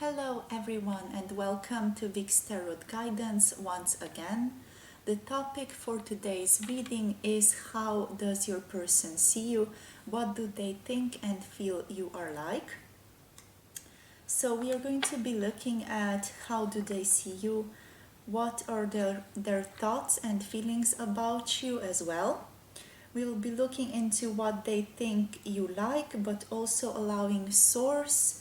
Hello everyone and welcome to Vic's Tarot Guidance once again. The topic for today's reading is how does your person see you? What do they think and feel you are like? So we are going to be looking at how do they see you, what are their thoughts and feelings about you as well. We will be looking into what they think you like, but also allowing source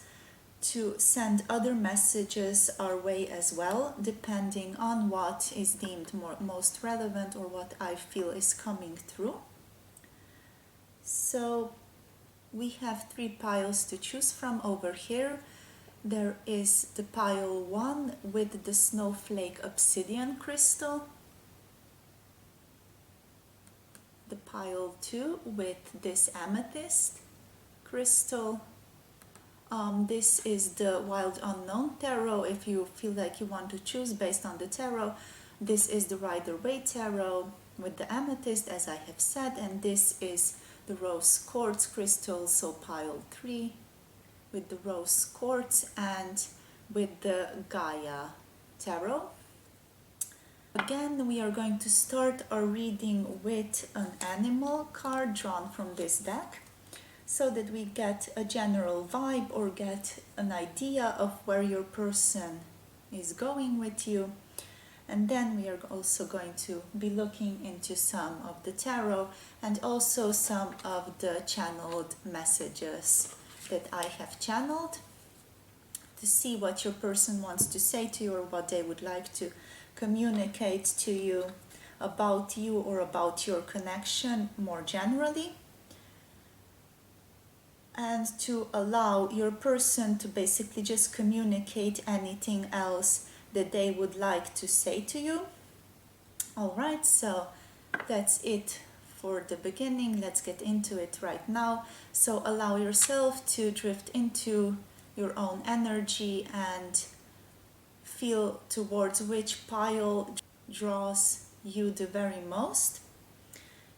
to send other messages our way as well, depending on what is deemed most relevant or what I feel is coming through. So we have three piles to choose from over here. There is the pile 1 with the Snowflake Obsidian crystal, the pile 2 with this Amethyst crystal. This is the Wild Unknown Tarot. If you feel like you want to choose based on the tarot, this is the Rider-Waite Tarot with the Amethyst, as I have said, and this is the Rose Quartz crystal, so pile 3 with the Rose Quartz and with the Gaia Tarot. Again, we are going to start our reading with an animal card drawn from this deck, so that we get a general vibe or get an idea of where your person is going with you. And then we are also going to be looking into some of the tarot and also some of the channeled messages that I have channeled to see what your person wants to say to you or what they would like to communicate to you about you or about your connection more generally. And to allow your person to basically just communicate anything else that they would like to say to you. Alright, so that's it for the beginning. Let's get into it right now. So allow yourself to drift into your own energy and feel towards which pile draws you the very most.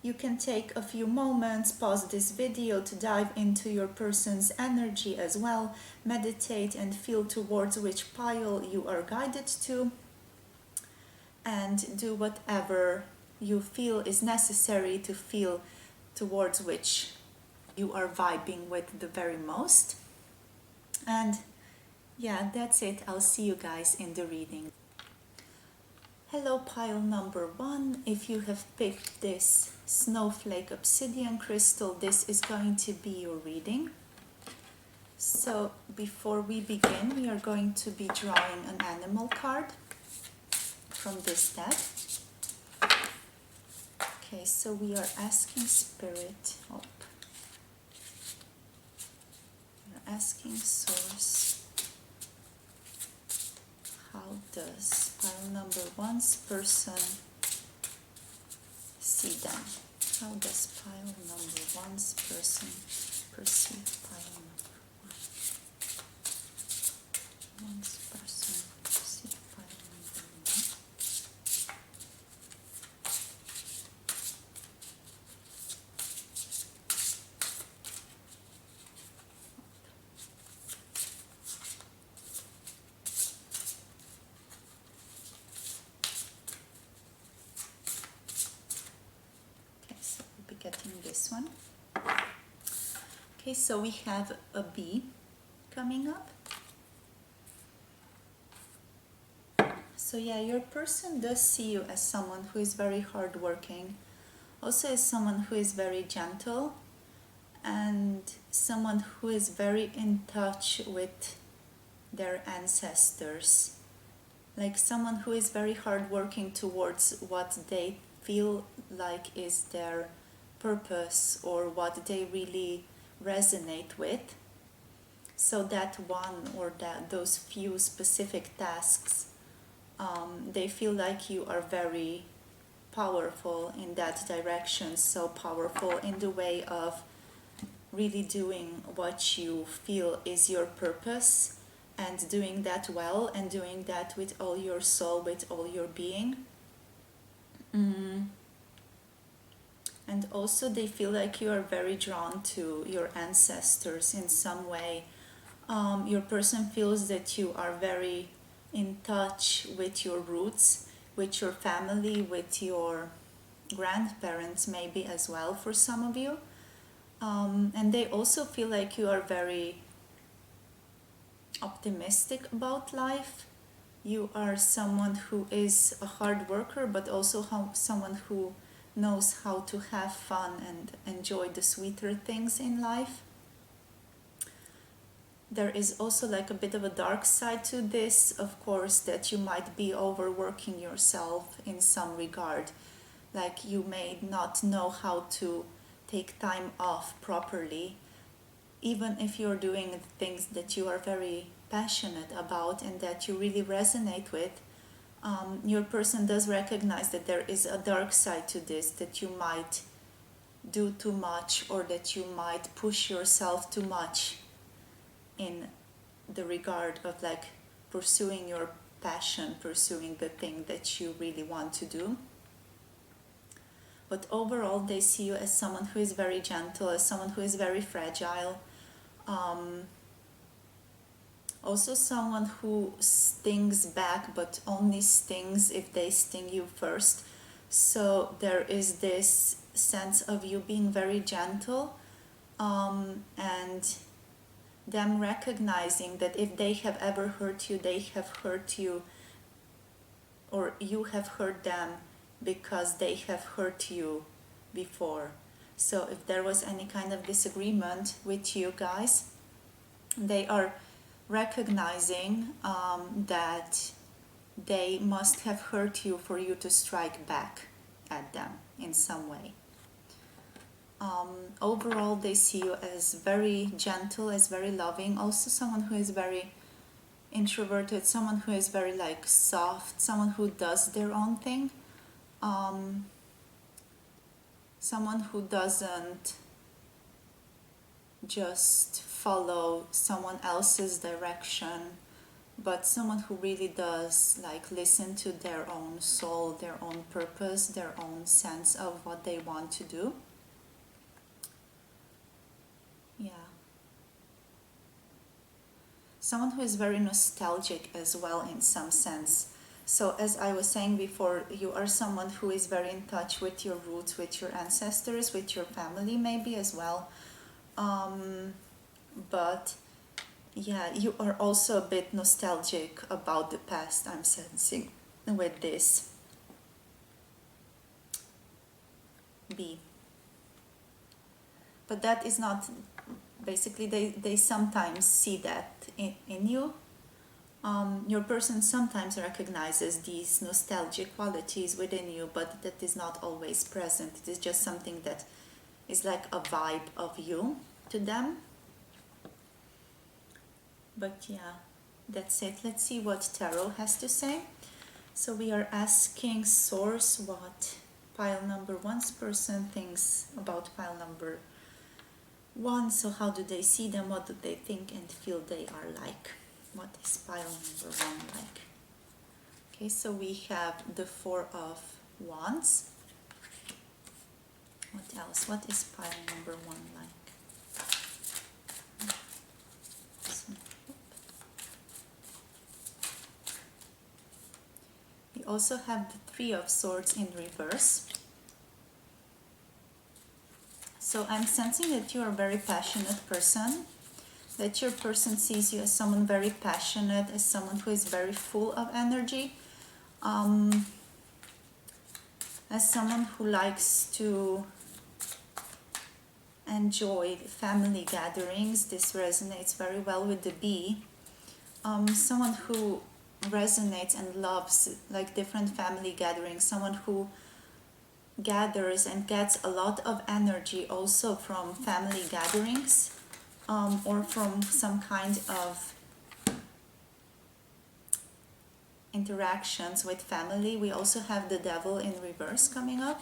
You can take a few moments, pause this video to dive into your person's energy as well, meditate and feel towards which pile you are guided to, and do whatever you feel is necessary to feel towards which you are vibing with the very most. And yeah, that's it. I'll see you guys in the reading. Hello pile number 1, if you have picked this Snowflake Obsidian crystal, this is going to be your reading. So before we begin, we are going to be drawing an animal card from this deck. Okay, so we are asking Spirit, we're asking Source, how does pile number 1's person see them? How does pile number 1's person perceive pile number 1? 1's person perceive pile number 1. Getting this one. Okay, so we have a bee coming up. So yeah, your person does see you as someone who is very hardworking, also as someone who is very gentle, and someone who is very in touch with their ancestors, like someone who is very hardworking towards what they feel like is their purpose or what they really resonate with. So that one or those few specific tasks, they feel like you are very powerful in that direction, so powerful in the way of really doing what you feel is your purpose and doing that well and doing that with all your soul, with all your being. And also they feel like you are very drawn to your ancestors in some way, Your person feels that you are very in touch with your roots, with your family, with your grandparents maybe as well for some of you. And they also feel like you are very optimistic about life. You are someone who is a hard worker, but also someone who knows how to have fun and enjoy the sweeter things in life. There is also like a bit of a dark side to this, of course, that you might be overworking yourself in some regard. Like you may not know how to take time off properly, even if you're doing things that you are very passionate about and that you really resonate with. Your person does recognize that there is a dark side to this, that you might do too much or that you might push yourself too much in the regard of like pursuing your passion, pursuing the thing that you really want to do. But overall, they see you as someone who is very gentle, as someone who is very fragile. Also someone who stings back, but only stings if they sting you first. So there is this sense of you being very gentle, and them recognizing that if they have ever hurt you, they have hurt you, or you have hurt them because they have hurt you before. So if there was any kind of disagreement with you guys, they are recognizing that they must have hurt you for you to strike back at them in some way. Overall, they see you as very gentle, as very loving, also someone who is very introverted, someone who is very like soft, someone who does their own thing, someone who doesn't just follow someone else's direction, but someone who really does like listen to their own soul, their own purpose, their own sense of what they want to do. Yeah. Someone who is very nostalgic as well in some sense. So as I was saying before, you are someone who is very in touch with your roots, with your ancestors, with your family maybe as well. But yeah, you are also a bit nostalgic about the past, I'm sensing with this B. But that is not, basically they sometimes see that in you. Your person sometimes recognizes these nostalgic qualities within you, but that is not always present. It is just something that is like a vibe of you to them. But yeah, that's it. Let's see what tarot has to say. So we are asking source what pile number one's person thinks about pile number one. So how do they see them? What do they think and feel they are like? What is pile number one like? Okay, so we have the Four of Wands. What else? What is pile number one like? We also have the Three of Swords in reverse. So I'm sensing that you are a very passionate person, that your person sees you as someone very passionate, as someone who is very full of energy, as someone who likes to enjoy family gatherings. This resonates very well with the bee. Someone who resonates and loves like different family gatherings, someone who gathers and gets a lot of energy also from family gatherings, or from some kind of interactions with family. We also have the Devil in reverse coming up.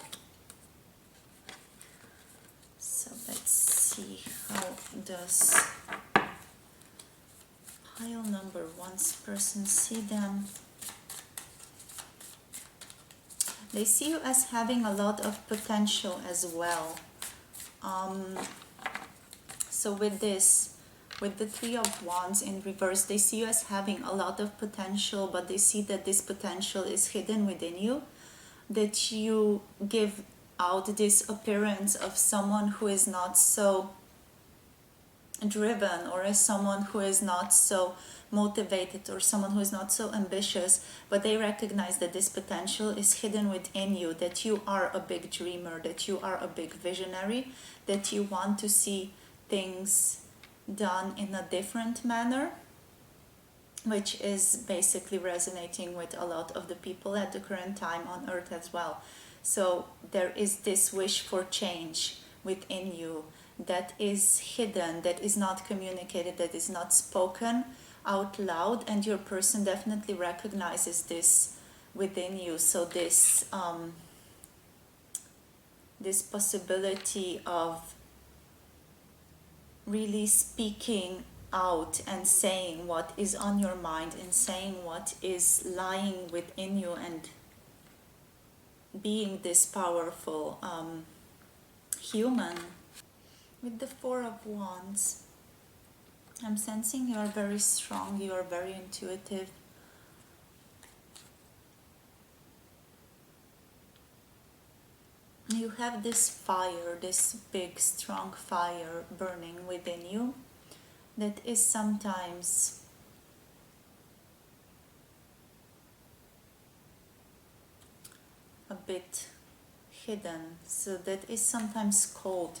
So let's see, how does pile number one's person see them? They see you as having a lot of potential as well. So with this, with the Three of Wands in reverse, they see you as having a lot of potential, but they see that this potential is hidden within you, that you give out this appearance of someone who is not so driven, or as someone who is not so motivated, or someone who is not so ambitious, but they recognize that this potential is hidden within you, that you are a big dreamer, that you are a big visionary, that you want to see things done in a different manner, which is basically resonating with a lot of the people at the current time on earth as well. So there is this wish for change within you that is hidden, that is not communicated, that is not spoken out loud, and your person definitely recognizes this within you. So this this possibility of really speaking out and saying what is on your mind, and saying what is lying within you, and being this powerful human. With the Four of Wands, I'm sensing you are very strong, you are very intuitive. You have this fire, this big strong fire burning within you that is sometimes a bit hidden, so that is sometimes cold,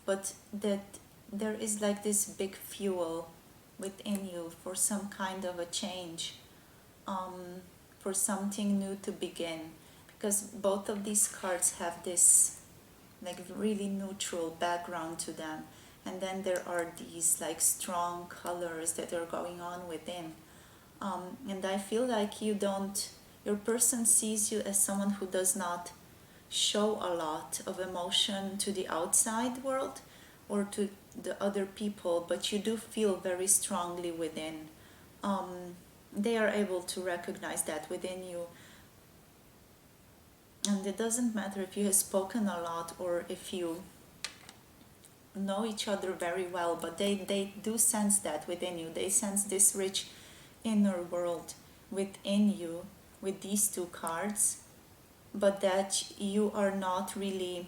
but that there is like this big fuel within you for some kind of a change, for something new to begin, because both of these cards have this like really neutral background to them, and then there are these like strong colors that are going on within, and I feel like your person sees you as someone who does not show a lot of emotion to the outside world or to the other people, but you do feel very strongly within. They are able to recognize that within you, and it doesn't matter if you have spoken a lot or if you know each other very well, but they do sense that within you. They sense this rich inner world within you with these two cards, but that you are not really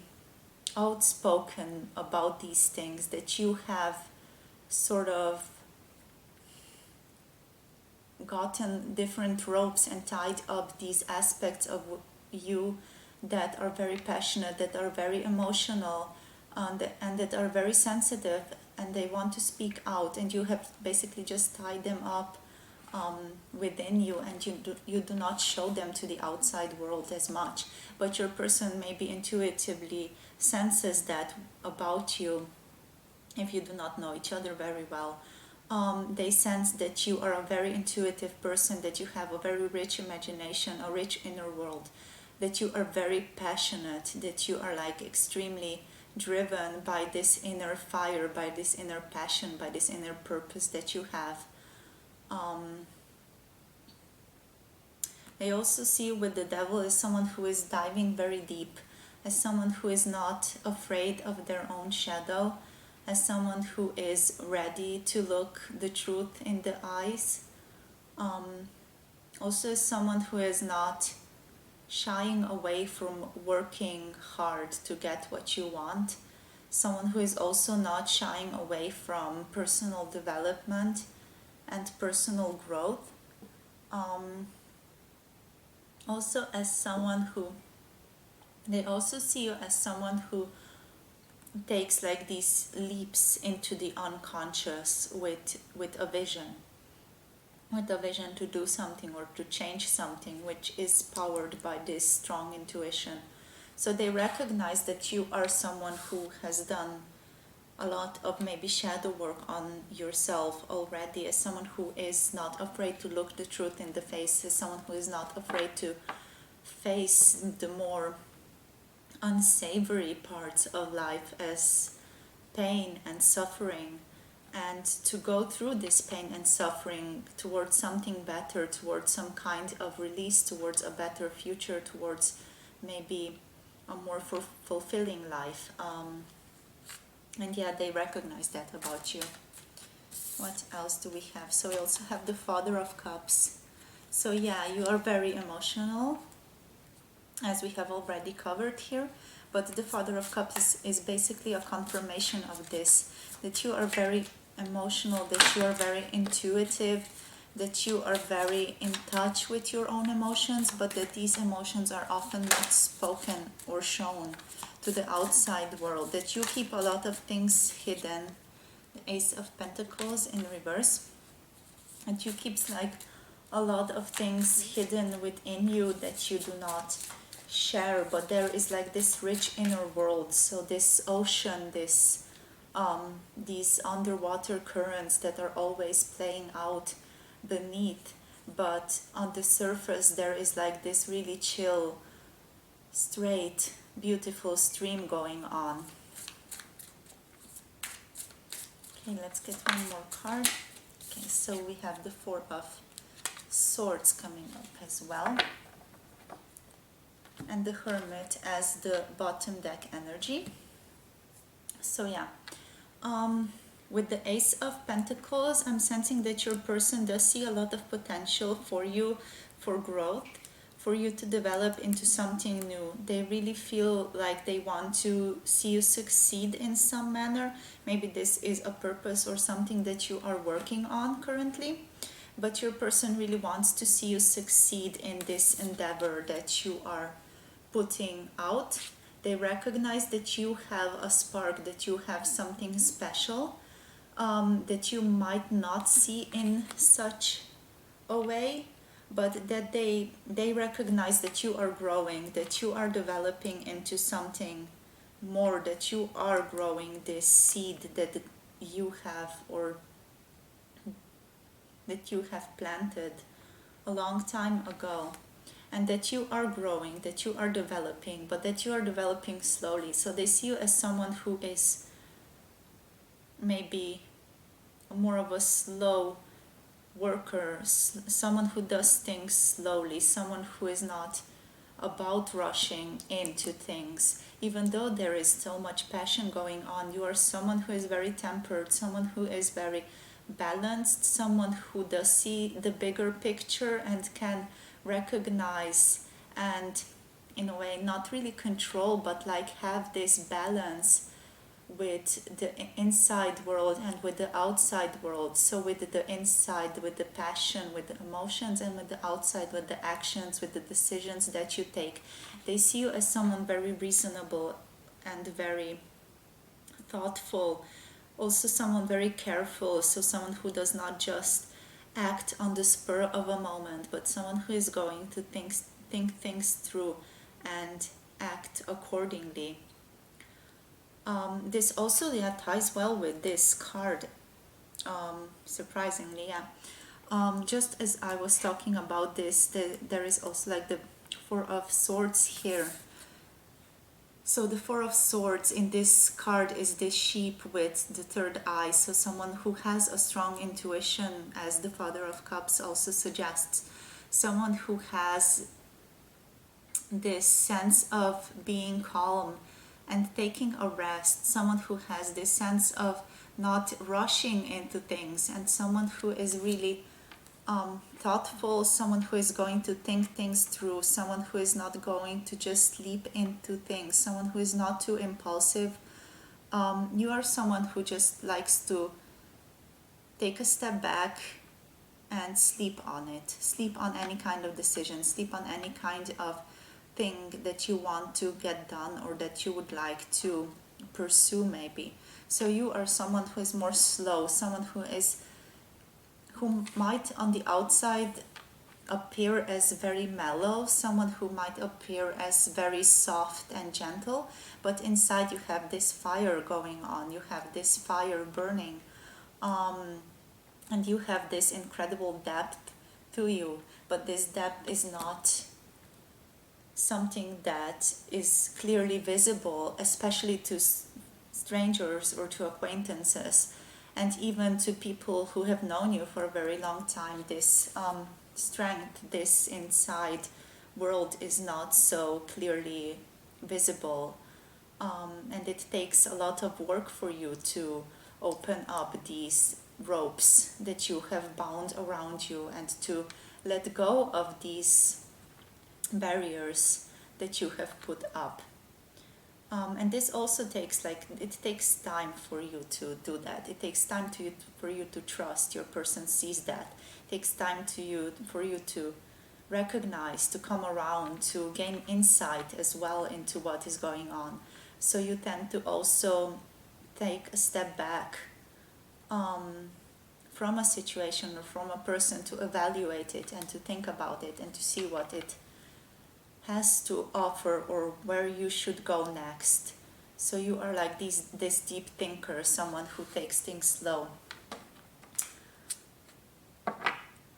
outspoken about these things, that you have sort of gotten different ropes and tied up these aspects of you that are very passionate, that are very emotional, and that are very sensitive, and they want to speak out, and you have basically just tied them up within you, and you do not show them to the outside world as much, but your person maybe intuitively senses that about you. If you do not know each other very well, they sense that you are a very intuitive person, that you have a very rich imagination, a rich inner world, that you are very passionate, that you are like extremely driven by this inner fire, by this inner passion, by this inner purpose that you have. They also see with the Devil as someone who is diving very deep, as someone who is not afraid of their own shadow, as someone who is ready to look the truth in the eyes. Also as someone who is not shying away from working hard to get what you want, someone who is also not shying away from personal development and personal growth. Also as someone who, they also see you as someone who takes like these leaps into the unconscious with a vision, to do something or to change something, which is powered by this strong intuition. So they recognize that you are someone who has done a lot of maybe shadow work on yourself already, as someone who is not afraid to look the truth in the face, as someone who is not afraid to face the more unsavory parts of life as pain and suffering, and to go through this pain and suffering towards something better, towards some kind of release, towards a better future, towards maybe a more fulfilling life. And yeah, they recognize that about you. What else do we have? So we also have the Father of Cups. So yeah, you are very emotional, as we have already covered here. But the Father of Cups is basically a confirmation of this, that you are very emotional, that you are very intuitive, that you are very in touch with your own emotions, but that these emotions are often not spoken or shown to the outside world, that you keep a lot of things hidden. The Ace of Pentacles in reverse, and you keep like a lot of things hidden within you that you do not share, but there is like this rich inner world. So this ocean, this these underwater currents that are always playing out beneath, but on the surface there is like this really chill, straight, beautiful stream going on. Okay, let's get one more card. Okay, so we have the Four of Swords coming up as well, and the Hermit as the bottom deck energy. So yeah, with the Ace of Pentacles, I'm sensing that your person does see a lot of potential for you, for growth, for you to develop into something new. They really feel like they want to see you succeed in some manner. Maybe this is a purpose or something that you are working on currently, but your person really wants to see you succeed in this endeavor that you are putting out. They recognize that you have a spark, that you have something special, that you might not see in such a way, but that they recognize that you are growing, that you are developing into something more, that you are growing this seed that you have, or that you have planted a long time ago, and that you are growing, that you are developing, but that you are developing slowly. So they see you as someone who is maybe more of a slow worker, someone who does things slowly, someone who is not about rushing into things. Even though there is so much passion going on, you are someone who is very tempered, someone who is very balanced, someone who does see the bigger picture and can recognize and, in a way, not really control, but like have this balance with the inside world and with the outside world. So with the inside, with the passion, with the emotions, and with the outside, with the actions, with the decisions that you take. They see you as someone very reasonable and very thoughtful, also someone very careful, so someone who does not just act on the spur of a moment, but someone who is going to think things through and act accordingly. This also ties well with this card, surprisingly, yeah. Just as I was talking about this, there is also like the Four of Swords here. So the Four of Swords in this card is this sheep with the third eye, so someone who has a strong intuition, as the Father of Cups also suggests, someone who has this sense of being calm and taking a rest, someone who has this sense of not rushing into things, and someone who is really thoughtful, someone who is going to think things through, someone who is not going to just leap into things, someone who is not too impulsive. You are someone who just likes to take a step back and sleep on it, sleep on any kind of decision, sleep on any kind of thing that you want to get done or that you would like to pursue maybe. So you are someone who is more slow, someone who might on the outside appear as very mellow, someone who might appear as very soft and gentle, but inside you have this fire going on, you have this fire burning, and you have this incredible depth to you, but this depth is not something that is clearly visible, especially to strangers or to acquaintances, and even to people who have known you for a very long time. This strength, this inside world is not so clearly visible, and it takes a lot of work for you to open up these ropes that you have bound around you, and to let go of these barriers that you have put up. And this also takes it takes time for you to do that. It takes time for you to trust your person sees that. It takes time for you to recognize, to come around, to gain insight as well into what is going on. So you tend to also take a step back from a situation or from a person, to evaluate it and to think about it and to see what it has to offer or where you should go next. So you are like this deep thinker, someone who takes things slow.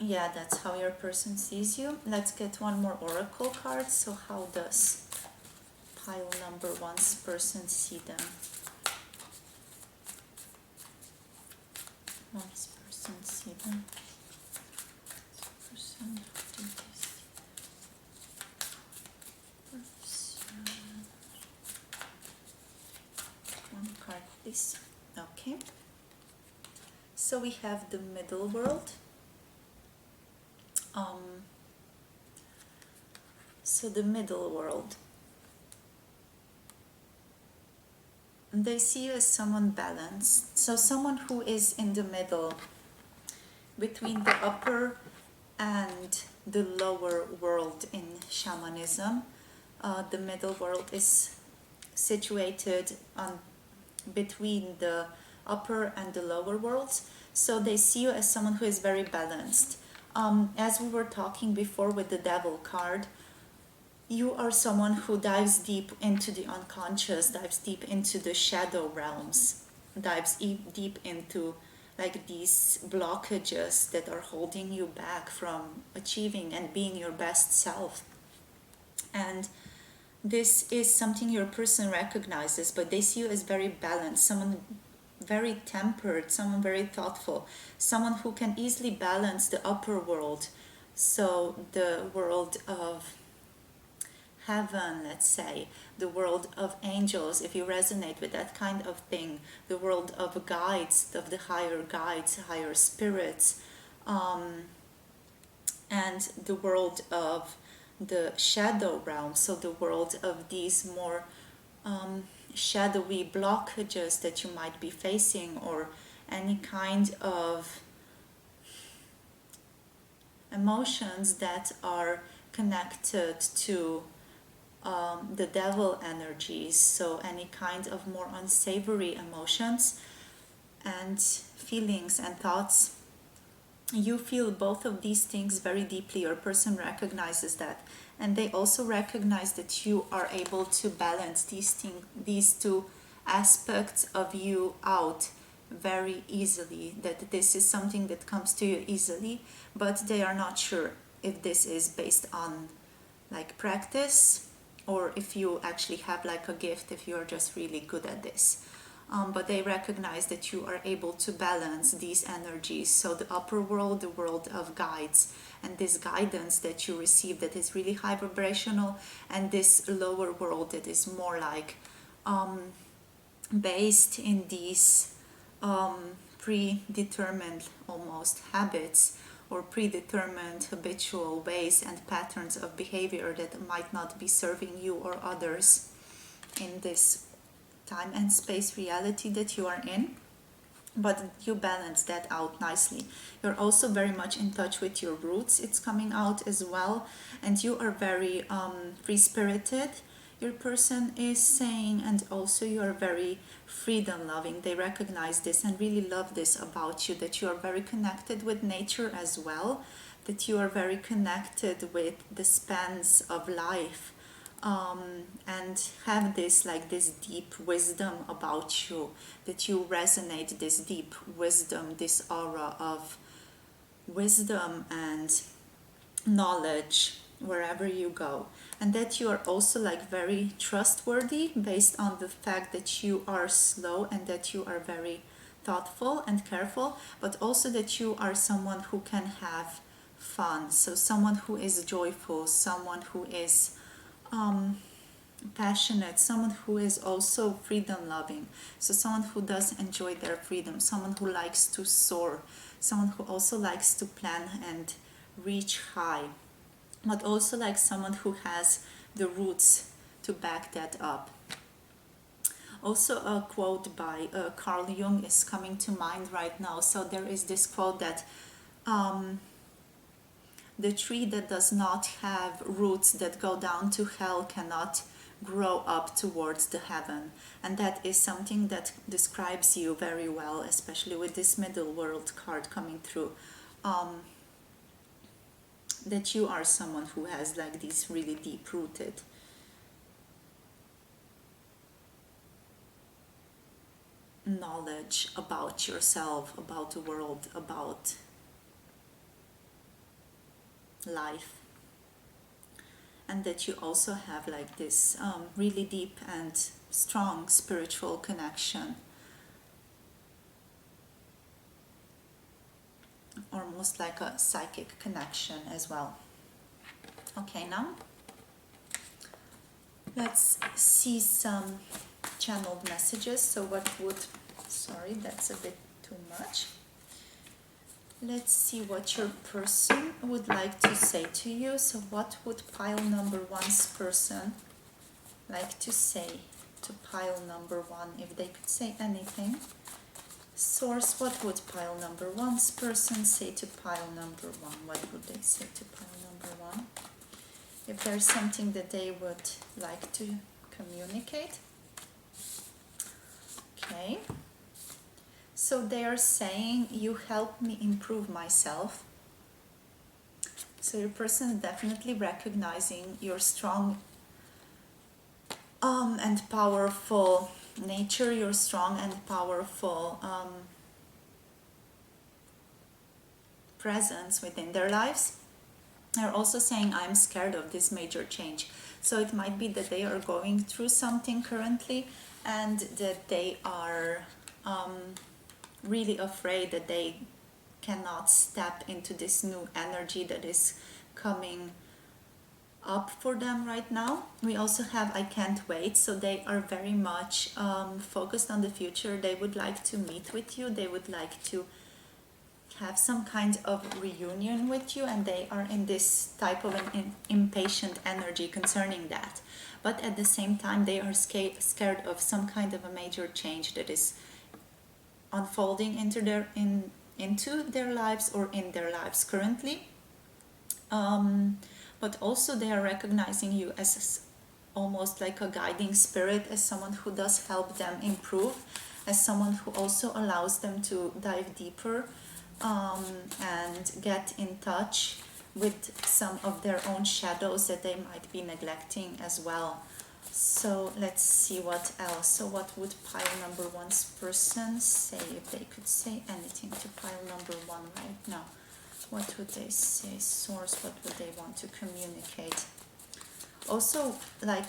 Yeah, that's how your person sees you. Let's get one more oracle card. So how does pile number one's person see them? One's person see them. Person, how do they see person? One card, please. Okay. So we have the middle world. So the middle world, they see you as someone balanced, so someone who is in the middle between the upper and the lower world in shamanism. The middle world is situated between the upper and the lower worlds, so they see you as someone who is very balanced. As we were talking before with the Devil card, you are someone who dives deep into the unconscious, dives deep into the shadow realms, dives deep into like these blockages that are holding you back from achieving and being your best self. And this is something your person recognizes, but they see you as very balanced, someone very tempered, someone very thoughtful, someone who can easily balance the upper world, so the world of heaven, let's say, the world of angels, if you resonate with that kind of thing, the world of guides, of the higher guides, higher spirits, and the world of the shadow realm, so the world of these more shadowy blockages that you might be facing, or any kind of emotions that are connected to the devil energies, so any kind of more unsavory emotions and feelings and thoughts. You feel both of these things very deeply. Your person recognizes that, and they also recognize that you are able to balance these two aspects of you out very easily, that this is something that comes to you easily, but they are not sure if this is based on like practice, or if you actually have like a gift, if you're just really good at this. But they recognize that you are able to balance these energies. So the upper world, the world of guides, and this guidance that you receive that is really high vibrational, and this lower world that is more like based in these predetermined almost habits, or predetermined habitual ways and patterns of behavior that might not be serving you or others in this time and space reality that you are in. But you balance that out nicely. You're also very much in touch with your roots, it's coming out as well, and you are very free-spirited, your person is saying, and also you are very freedom loving. They recognize this and really love this about you, that you are very connected with nature as well, that you are very connected with the spans of life, and have this like this deep wisdom about you, that you resonate this deep wisdom, this aura of wisdom and knowledge wherever you go, and that you are also like very trustworthy based on the fact that you are slow and that you are very thoughtful and careful, but also that you are someone who can have fun, so someone who is joyful, someone who is passionate, someone who is also freedom loving, so someone who does enjoy their freedom, someone who likes to soar, someone who also likes to plan and reach high, but also like someone who has the roots to back that up. Also, a quote by Carl Jung is coming to mind right now. So there is this quote that the tree that does not have roots that go down to hell cannot grow up towards the heaven. And that is something that describes you very well, especially with this middle world card coming through. That you are someone who has like these really deep rooted knowledge about yourself, about the world, about life, and that you also have like this really deep and strong spiritual connection, almost like a psychic connection as well. Okay, now let's see some channeled messages. So what would, sorry, that's a bit too much. Let's see what your person would like to say to you. So what would pile number one's person like to say to pile number one, if they could say anything? Source, what would pile number one's person say to pile number one? What would they say to pile number one? If there's something that they would like to communicate. Okay. So they are saying, you help me improve myself. So your person is definitely recognizing your strong and powerful nature, your strong and powerful presence within their lives. They're also saying, I'm scared of this major change. So it might be that they are going through something currently, and that they are really afraid that they cannot step into this new energy that is coming up for them right now. We also have I can't wait. So they are very much focused on the future. They would like to meet with you. They would like to have some kind of reunion with you, and they are in this type of an impatient energy concerning that. But at the same time, they are scared of some kind of a major change that is unfolding into their lives or in their lives currently. But also they are recognizing you as almost like a guiding spirit, as someone who does help them improve, as someone who also allows them to dive deeper and get in touch with some of their own shadows that they might be neglecting as well. So let's see what else. So what would pile number one's person say, if they could say anything to pile number one right now? What would they say? Source, what would they want to communicate? Also, like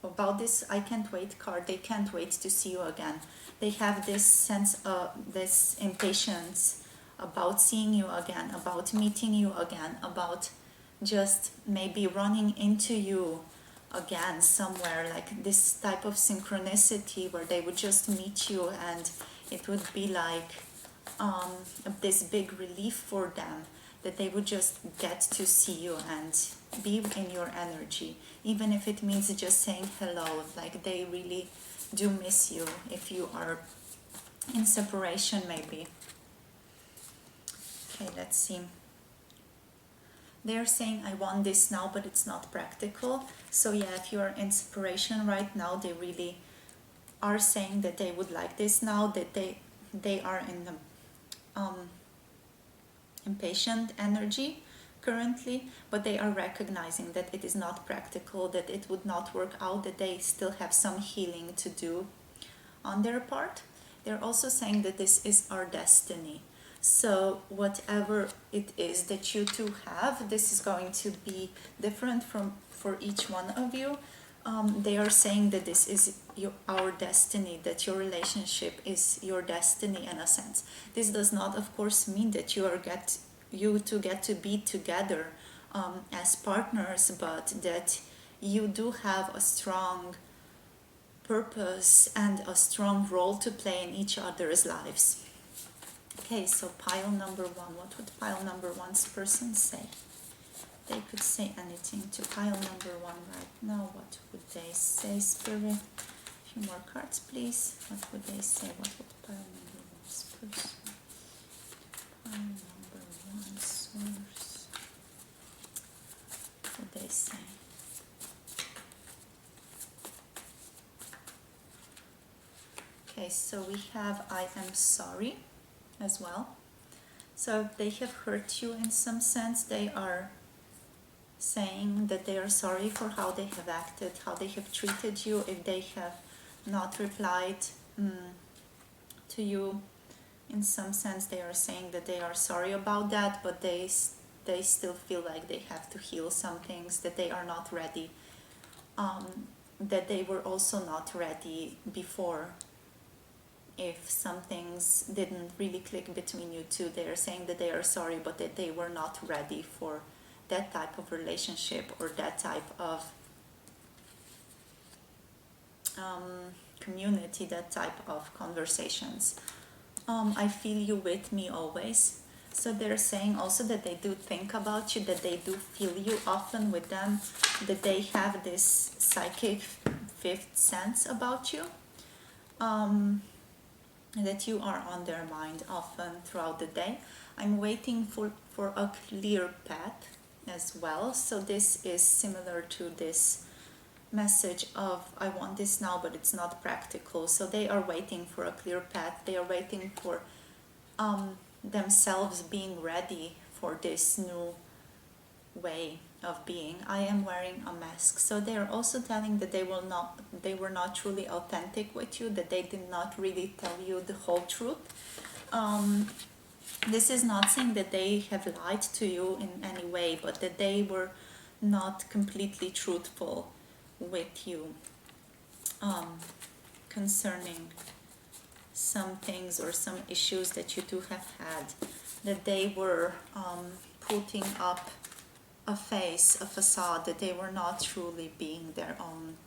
about this I can't wait card, they can't wait to see you again. They have this sense of this impatience about seeing you again, about meeting you again, about just maybe running into you again somewhere, like this type of synchronicity where they would just meet you and it would be like this big relief for them, that they would just get to see you and be in your energy, even if it means just saying hello. Like they really do miss you if you are in separation maybe. Okay, let's see. They're saying, I want this now, but it's not practical. So yeah, if you're in separation right now, they really are saying that they would like this now, that they are in the impatient energy currently, but they are recognizing that it is not practical, that it would not work out, that they still have some healing to do on their part. They're also saying that this is our destiny. So whatever it is that you two have, this is going to be different for each one of you. They are saying that this is our destiny, that your relationship is your destiny in a sense. This does not, of course, mean that you two get to be together as partners, but that you do have a strong purpose and a strong role to play in each other's lives. Okay, so pile number one. What would pile number one's person say? They could say anything to pile number one right now. What would they say, Spirit? A few more cards, please. What would they say? What would pile number one's person? Pile number one source. What would they say? Okay, so we have I am sorry as well. So if they have hurt you in some sense, they are saying that they are sorry for how they have acted, how they have treated you. If they have not replied to you in some sense, they are saying that they are sorry about that, but they still feel like they have to heal some things, that they are not ready, that they were also not ready before. If some things didn't really click between you two, they are saying that they are sorry, but that they were not ready for that type of relationship or that type of community, that type of conversations. I feel you with me always. So they're saying also that they do think about you, that they do feel you often with them, that they have this psychic fifth sense about you, that you are on their mind often throughout the day. I'm waiting for a clear path as well. So this is similar to this message of I want this now, but it's not practical. So they are waiting for a clear path. They are waiting for themselves being ready for this new way of being. I am wearing a mask. So they are also telling that they were not truly authentic with you, that they did not really tell you the whole truth. This is not saying that they have lied to you in any way, but that they were not completely truthful with you concerning some things or some issues that you two have had, that they were putting up a face, a facade, that they were not truly being their own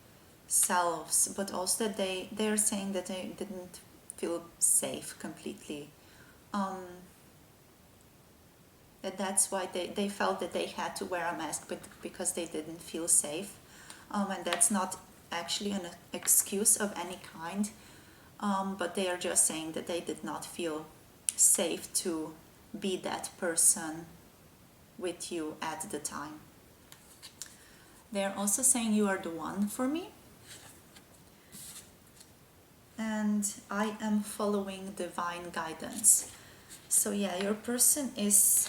selves, but also that they're saying that they didn't feel safe completely. That's why they felt that they had to wear a mask, but because they didn't feel safe. And that's not actually an excuse of any kind, but they are just saying that they did not feel safe to be that person with you at the time. They're also saying you are the one for me, and I am following divine guidance. So yeah, your person is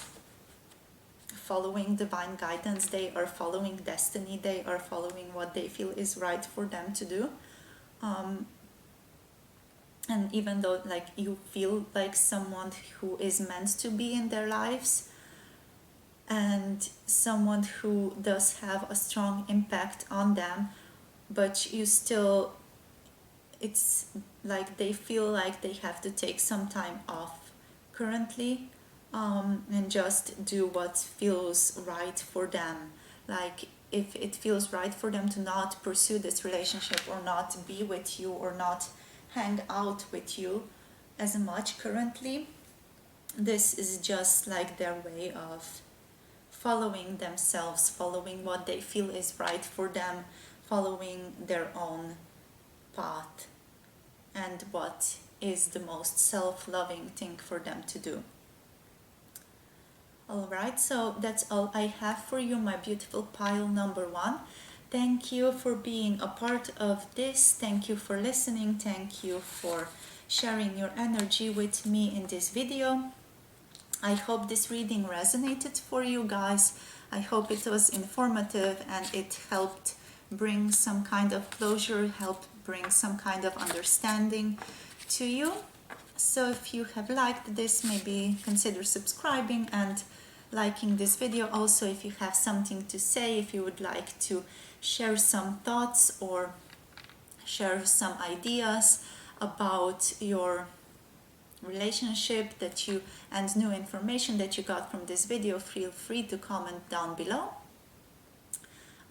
following divine guidance. They are following destiny. They are following what they feel is right for them to do. And even though like you feel like someone who is meant to be in their lives and someone who does have a strong impact on them, but you still, it's like they feel like they have to take some time off currently, and just do what feels right for them. Like if it feels right for them to not pursue this relationship or not be with you or not hang out with you as much currently, this is just like their way of following themselves, following what they feel is right for them, following their own path and what is the most self-loving thing for them to do. Alright, so that's all I have for you, my beautiful pile number one. Thank you for being a part of this. Thank you for listening. Thank you for sharing your energy with me in this video. I hope this reading resonated for you guys. I hope it was informative and it helped bring some kind of closure, helped bring some kind of understanding to you. So if you have liked this, maybe consider subscribing and liking this video. Also, if you have something to say, if you would like to share some thoughts or share some ideas about your relationship that you and new information that you got from this video, feel free to comment down below.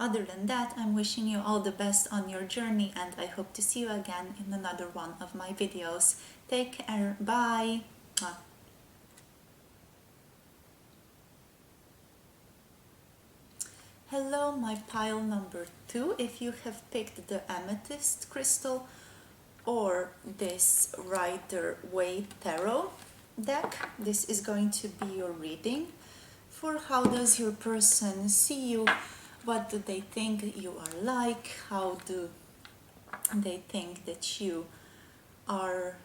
Other than that, I'm wishing you all the best on your journey, and I hope to see you again in another one of my videos. Take care. Bye. Mwah. Hello, my pile number 2. If you have picked the Amethyst crystal or this Rider-Waite Tarot deck, this is going to be your reading for how does your person see you, what do they think you are like, how do they think that you are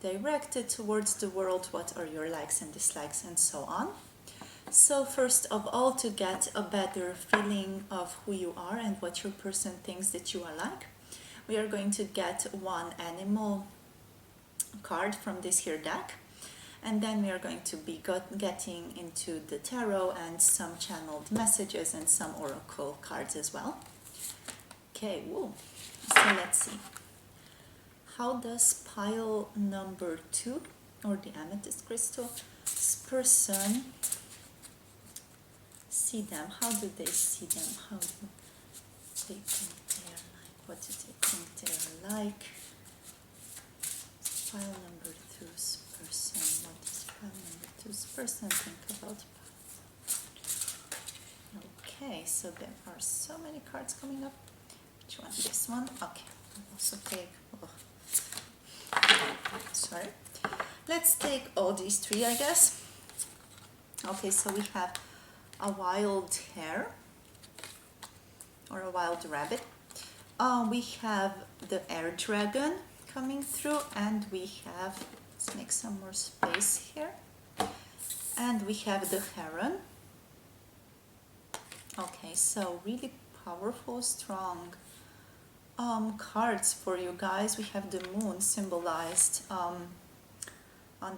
directed towards the world, what are your likes and dislikes, and so on. So first of all, to get a better feeling of who you are and what your person thinks that you are like, we are going to get one animal card from this here deck, and then we are going to be getting into the tarot and some channeled messages and some oracle cards as well. Okay, woo. So let's see. How does pile number 2, or the Amethyst crystal, this person see them? How do they see them? How do they think they are like? What do they think they are like? Pile number 2's person. What does pile number 2's person think about pile? Okay, so there are so many cards coming up. Which one? This one? Okay. I'll also take... Oh. Sorry. Let's take all these 3, I guess. Okay, so we have a wild hare or a wild rabbit. We have the air dragon coming through, and we have, let's make some more space here, and we have the heron. Okay, so really powerful, strong cards for you guys. We have the moon symbolized on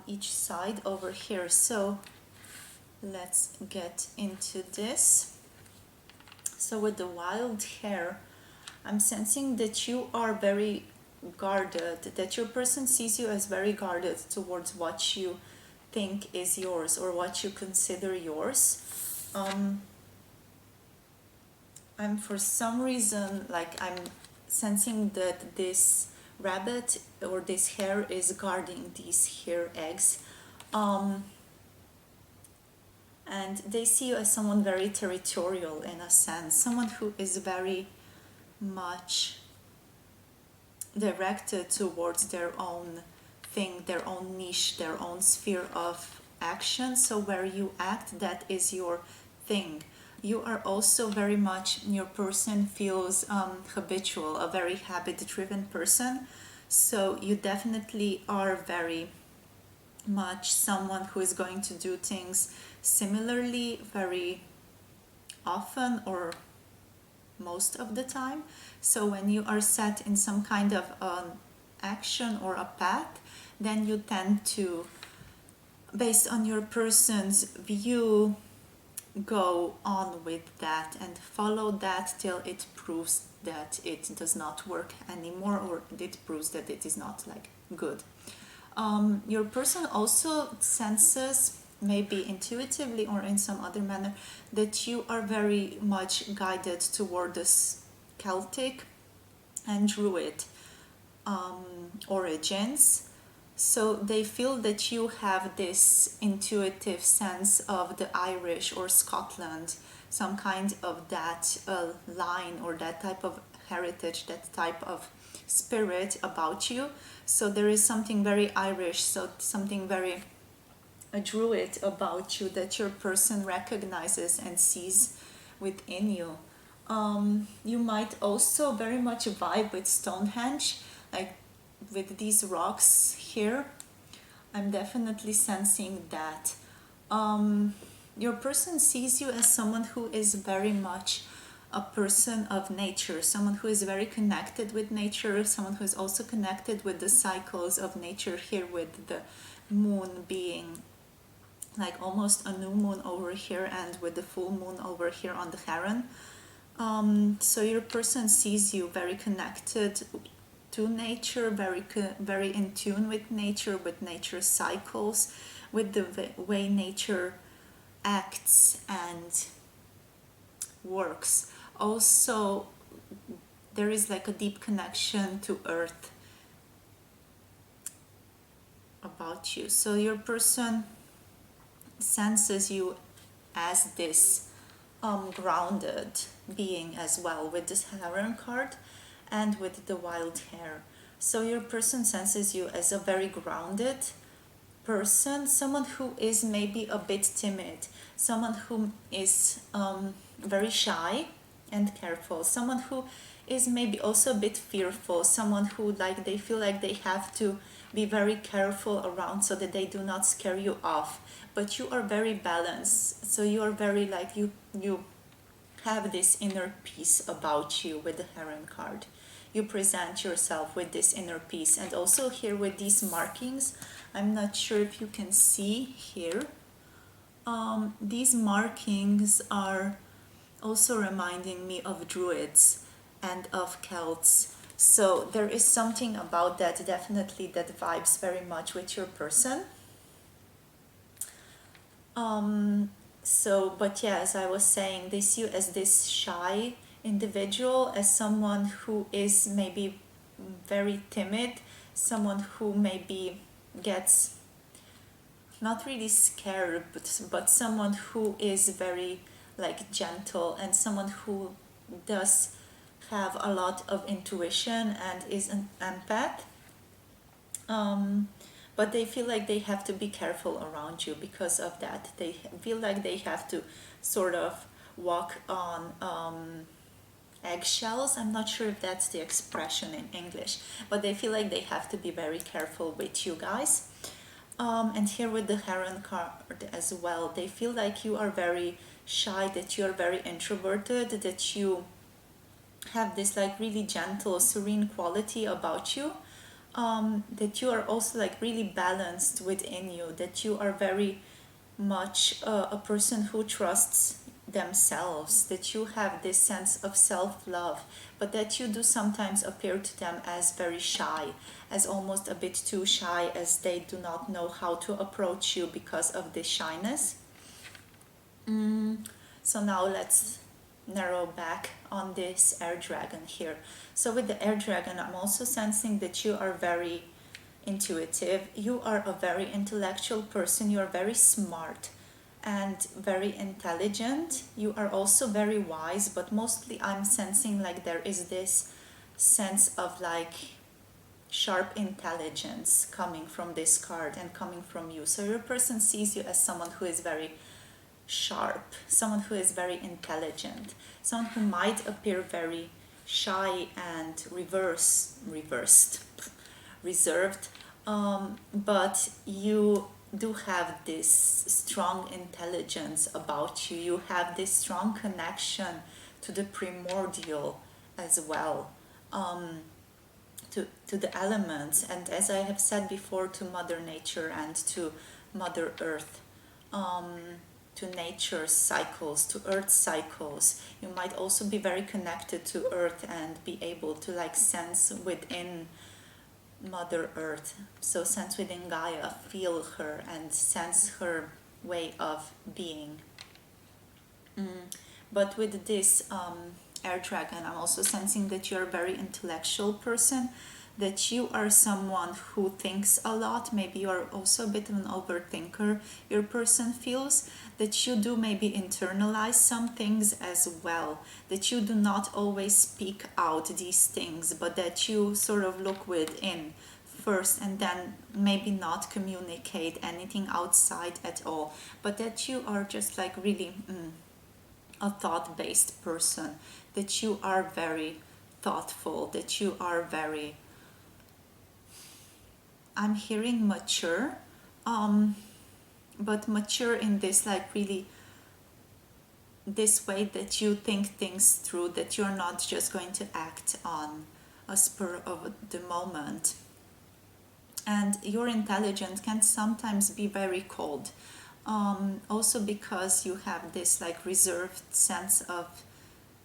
each side over here. So let's get into this. So with the wild hare, I'm sensing that you are very guarded, that your person sees you as very guarded towards what you think is yours or what you consider yours. I'm for some reason, like, I'm sensing that this rabbit or this hare is guarding these hare eggs. And they see you as someone very territorial in a sense, someone who is very much directed towards their own thing, their own niche, their own sphere of action. So where you act, that is your thing. You are also very much, your person feels habitual, a very habit-driven person. So you definitely are very much someone who is going to do things similarly very often or most of the time. So when you are set in some kind of action or a path, then you tend to, based on your person's view, go on with that and follow that till it proves that it does not work anymore, or it proves that it is not like good. Your person also senses, maybe intuitively or in some other manner, that you are very much guided toward this Celtic and Druid origins. So they feel that you have this intuitive sense of the Irish or Scotland, some kind of that line or that type of heritage, that type of spirit about you. So there is something very Irish, so something very a Druid about you that your person recognizes and sees within you. You might also very much vibe with Stonehenge, like with these rocks here. I'm definitely sensing that. Your person sees you as someone who is very much a person of nature, someone who is very connected with nature, someone who is also connected with the cycles of nature here, with the moon being like almost a new moon over here and with the full moon over here on the heron. So your person sees you very connected to nature, very in tune with nature cycles, with the way nature acts and works. Also, there is like a deep connection to earth about you. So your person senses you as this grounded being as well, with this Heron card and with the wild hair. So your person senses you as a very grounded person, someone who is maybe a bit timid, someone who is very shy and careful, someone who is maybe also a bit fearful, someone who like they feel like they have to be very careful around so that they do not scare you off. But you are very balanced, so you are very like you have this inner peace about you with the Heron card. You present yourself with this inner peace. And also here with these markings, I'm not sure if you can see here, these markings are also reminding me of druids and of Celts. So there is something about that definitely that vibes very much with your person. But yeah, as I was saying, they see you as this shy individual, as someone who is maybe very timid, someone who maybe gets not really scared, but someone who is very like gentle, and someone who does have a lot of intuition and is an empath. But they feel like they have to be careful around you because of that. They feel like they have to sort of walk on eggshells. I'm not sure if that's the expression in English, but they feel like they have to be very careful with you guys. And here with the Heron card as well, they feel like you are very shy, that you are very introverted, that you have this like really gentle, serene quality about you. That you are also like really balanced within you, that you are very much a person who trusts themselves, that you have this sense of self-love, but that you do sometimes appear to them as very shy, as almost a bit too shy, as they do not know how to approach you because of this shyness. So now let's narrow back on this air dragon here. So with the air dragon, I'm also sensing that you are very intuitive, you are a very intellectual person, you are very smart and very intelligent, you are also very wise, but mostly I'm sensing like there is this sense of like sharp intelligence coming from this card and coming from you. So your person sees you as someone who is very sharp, someone who is very intelligent, someone who might appear very shy and reserved, but you do have this strong intelligence about you. You have this strong connection to the primordial as well, to the elements, and as I have said before, to Mother Nature and to Mother Earth, to nature's cycles, to Earth cycles. You might also be very connected to Earth and be able to like sense within Mother Earth. So sense within Gaia, feel her and sense her way of being. But with this air dragon, I'm also sensing that you're a very intellectual person, that you are someone who thinks a lot. Maybe you are also a bit of an overthinker. Your person feels that you do maybe internalize some things as well, that you do not always speak out these things, but that you sort of look within first and then maybe not communicate anything outside at all, but that you are just like really a thought-based person, that you are very thoughtful, that you are very, I'm hearing mature, but mature in this like really this way that you think things through, that you're not just going to act on a spur of the moment. And your intelligence can sometimes be very cold, also because you have this like reserved sense of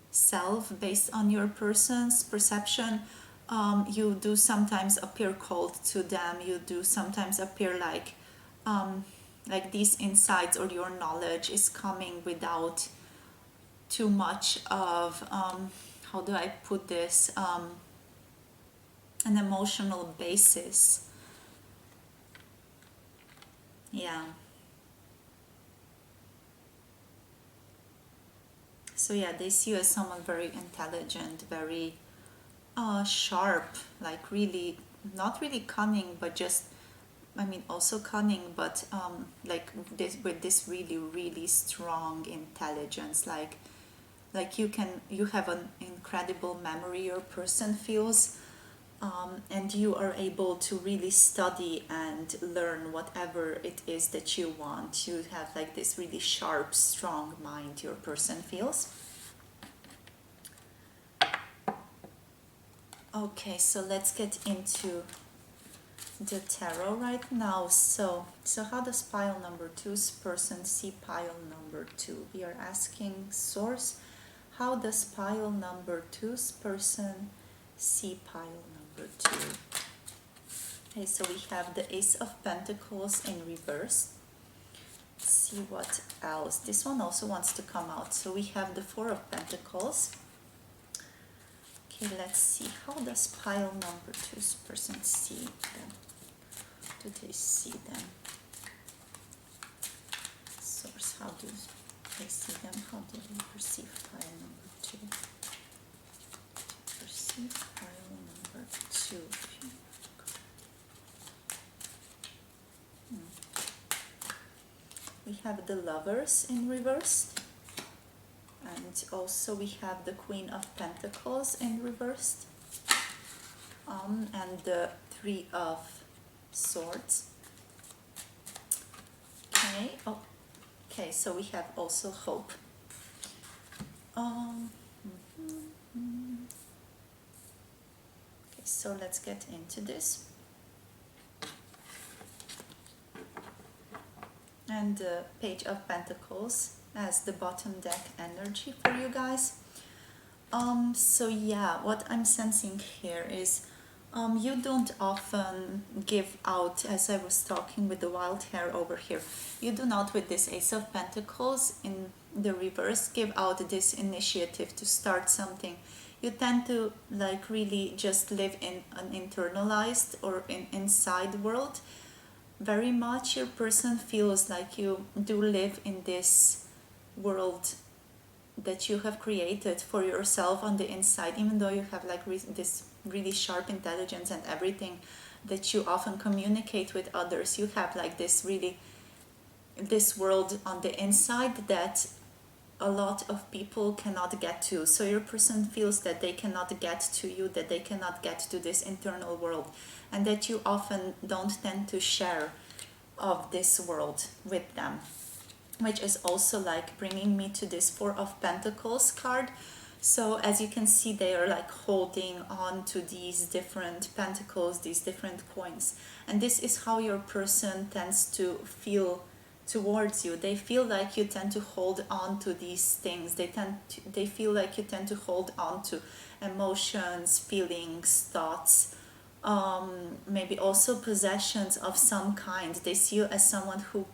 self based on your person's perception. You do sometimes appear cold to them, you do sometimes appear like these insights or your knowledge is coming without too much of how do I put this, an emotional basis. Yeah. So yeah, they see you as someone very intelligent, very sharp, like really not really cunning, but just, I mean, also cunning, but like this, with this really really strong intelligence, like you have an incredible memory your person feels, and you are able to really study and learn whatever it is that you want. You have like this really sharp, strong mind your person feels. Okay, so let's get into the tarot right now. So how does pile number two's person see pile number two? We are asking source, how does pile number two's person see pile number two? Okay, so we have the Ace of Pentacles in reverse. Let's see what else. This one also wants to come out. So we have the Four of Pentacles. Okay, let's see. How does pile number two's person see them? Do they see them? Source, how do they see them? How do they perceive pile number two? Perceive pile number two. We have the Lovers in reverse, and also we have the Queen of Pentacles in reverse, and the Three of Swords. Okay, okay, so we have also Hope. Okay, so let's get into this. And the Page of Pentacles as the bottom deck energy for you guys. So yeah, what I'm sensing here is you don't often give out, as I was talking with the wild hair over here, you do not, with this Ace of Pentacles in the reverse, give out this initiative to start something. You tend to like really just live in an internalized or inside world. Very much your person feels like you do live in this world that you have created for yourself on the inside, even though you have like this really sharp intelligence and everything that you often communicate with others. You have like this really, this world on the inside that a lot of people cannot get to. So your person feels that they cannot get to you, that they cannot get to this internal world, and that you often don't tend to share of this world with them, which is also like bringing me to this Four of Pentacles card. So as you can see, they are like holding on to these different pentacles, these different coins, and this is how your person tends to feel towards you. They feel like you tend to hold on to these things. They feel like you tend to hold on to emotions, feelings, thoughts, maybe also possessions of some kind. They see you as someone who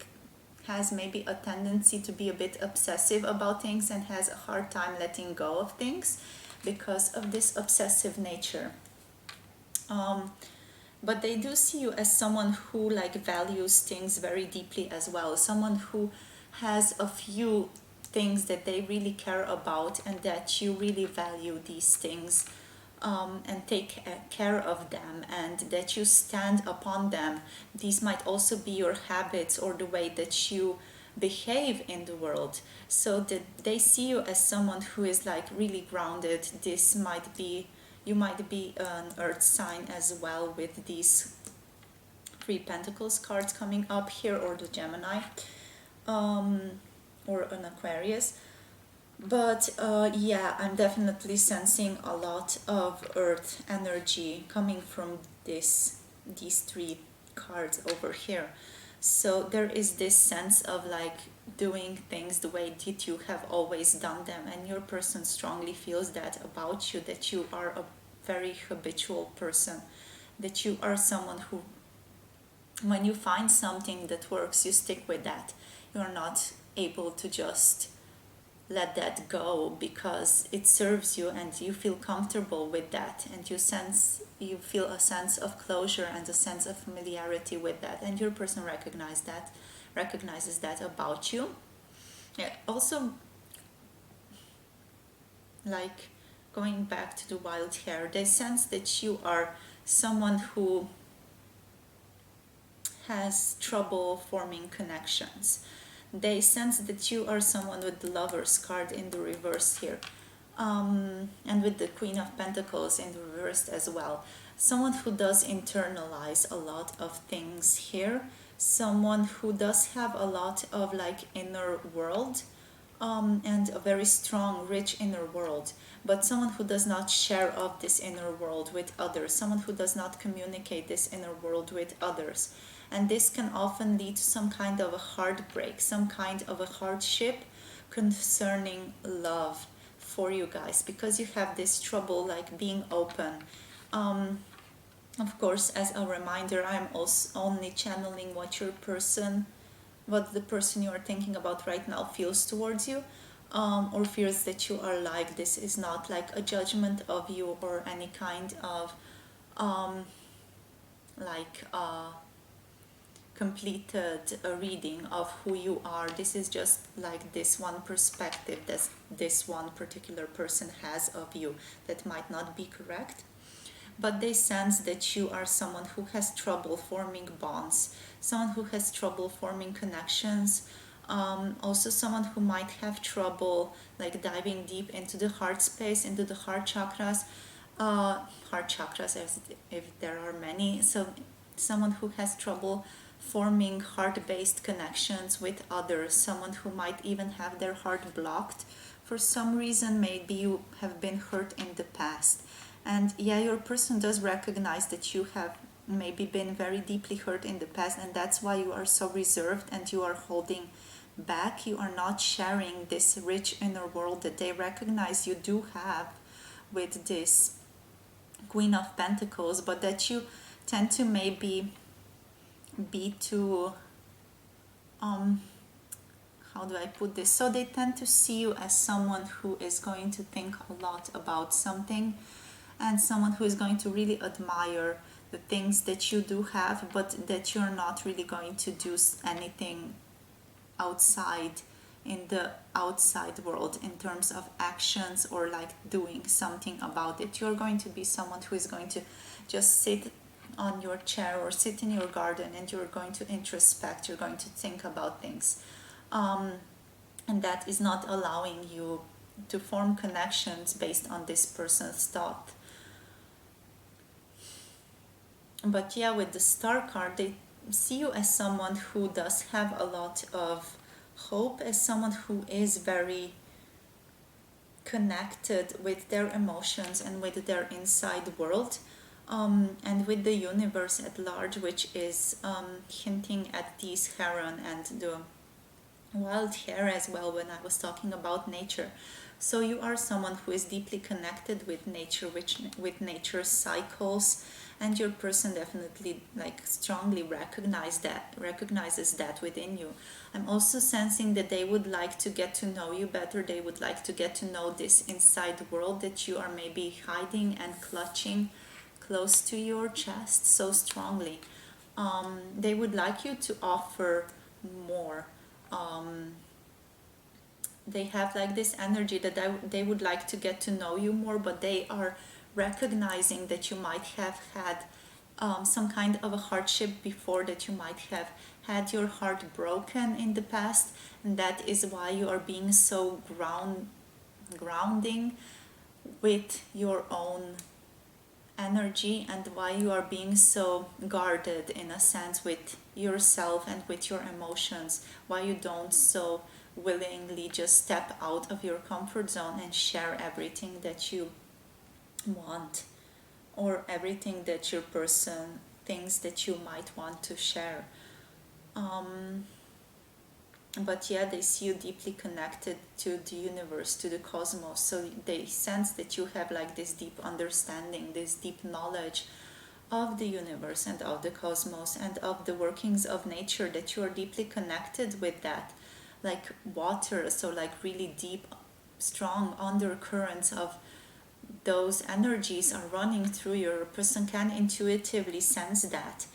has maybe a tendency to be a bit obsessive about things and has a hard time letting go of things because of this obsessive nature. But they do see you as someone who like values things very deeply as well, someone who has a few things that they really care about and that you really value these things, and take care of them, and that you stand upon them. These might also be your habits or the way that you behave in the world, so that they see you as someone who is like really grounded. This might be, you might be an earth sign as well with these Three Pentacles cards coming up here, or the Gemini, or an Aquarius. But yeah, I'm definitely sensing a lot of earth energy coming from these three cards over here. So there is this sense of like doing things the way that you have always done them, and your person strongly feels that about you, that you are a very habitual person, that you are someone who, when you find something that works, you stick with that. You're not able to just let that go because it serves you and you feel comfortable with that, and you feel a sense of closure and a sense of familiarity with that, and your person recognizes that about you. Yeah, also, like, going back to the wild hair, they sense that you are someone who has trouble forming connections. They sense that you are someone with the Lover's card in the reverse here, and with the Queen of Pentacles in the reverse as well. Someone who does internalize a lot of things here, someone who does have a lot of like inner world, and a very strong, rich inner world, but someone who does not share of this inner world with others, someone who does not communicate this inner world with others. And this can often lead to some kind of a heartbreak, some kind of a hardship concerning love for you guys, because you have this trouble like being open. Of course, as a reminder, I'm also only channeling what the person you are thinking about right now feels towards you, or feels that you are like. This is not like a judgment of you or any kind of like completed reading of who you are. This is just like this one perspective that this one particular person has of you that might not be correct, but they sense that you are someone who has trouble forming bonds, someone who has trouble forming connections, also someone who might have trouble like diving deep into the heart space, into the heart chakras, as if there are many. So someone who has trouble forming heart-based connections with others, someone who might even have their heart blocked for some reason. Maybe you have been hurt in the past, and yeah, your person does recognize that you have maybe been very deeply hurt in the past, and that's why you are so reserved and you are holding back. You are not sharing this rich inner world that they recognize you do have with this Queen of Pentacles, but that you tend to maybe be too how do I put this? So they tend to see you as someone who is going to think a lot about something, and someone who is going to really admire the things that you do have, but that you're not really going to do anything outside, in the outside world, in terms of actions or like doing something about it. You're going to be someone who is going to just sit on your chair or sit in your garden, and you're going to introspect, you're going to think about things, and that is not allowing you to form connections based on this person's thought. But yeah, with the Star card, they see you as someone who does have a lot of hope, as someone who is very connected with their emotions and with their inside world, and with the universe at large, which is hinting at these heron and the wild hair as well when I was talking about nature. So you are someone who is deeply connected with nature, with nature's cycles, and your person definitely like strongly recognizes that within you. I'm also sensing that they would like to get to know you better. They would like to get to know this inside world that you are maybe hiding and clutching close to your chest so strongly. They would like you to offer more. They have like this energy that they would like to get to know you more, but they are recognizing that you might have had some kind of a hardship before, that you might have had your heart broken in the past, and that is why you are being so grounding with your own energy, and why you are being so guarded in a sense with yourself and with your emotions, why you don't so willingly just step out of your comfort zone and share everything that you want, or everything that your person thinks that you might want to share. But yeah, they see you deeply connected to the universe, to the cosmos, so they sense that you have like this deep understanding, this deep knowledge of the universe and of the cosmos and of the workings of nature, that you are deeply connected with that. like water, so like really deep, strong undercurrents of those energies are running through. Your person can intuitively sense that.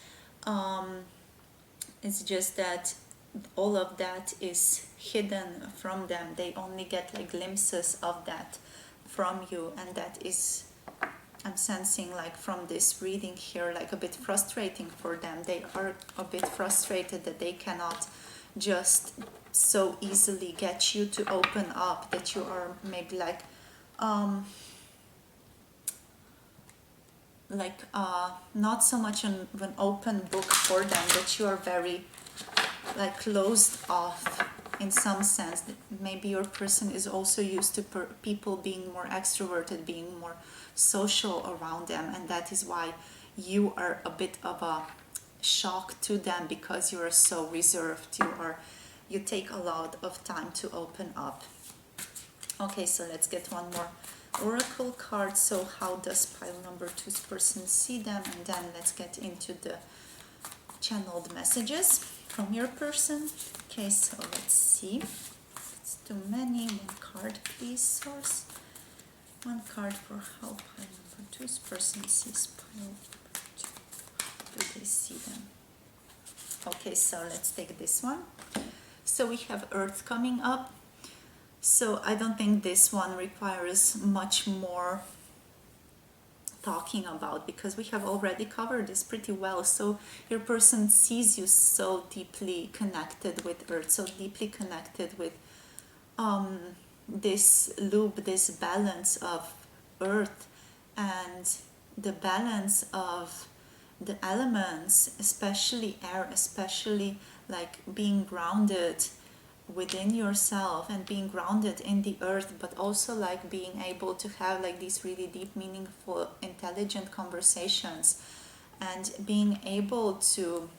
It's just that all of that is hidden from them. They only get like glimpses of that from you, and that is, I'm sensing like from this reading here, like a bit frustrating for them. They are a bit frustrated that they cannot just so easily get you to open up, that you are maybe not so much an open book for them, that you are very like closed off in some sense. Maybe your person is also used to people being more extroverted, being more social around them, and that is why you are a bit of a shock to them, because you are so reserved. You take a lot of time to open up. Okay, so let's get one more oracle card. So how does pile number 2's person see them? And then let's get into the channeled messages from your person. Okay, so let's see. It's too many. One card, please, source. One card for how pile number 2's person sees pile number 2. How do they see them? Okay, so let's take this one. So we have Earth coming up. So I don't think this one requires much more talking about, because we have already covered this pretty well. So your person sees you so deeply connected with Earth, so deeply connected with this loop, this balance of Earth and the balance of the elements, especially air, especially like being grounded within yourself and being grounded in the earth, but also like being able to have like these really deep, meaningful, intelligent conversations, and being able to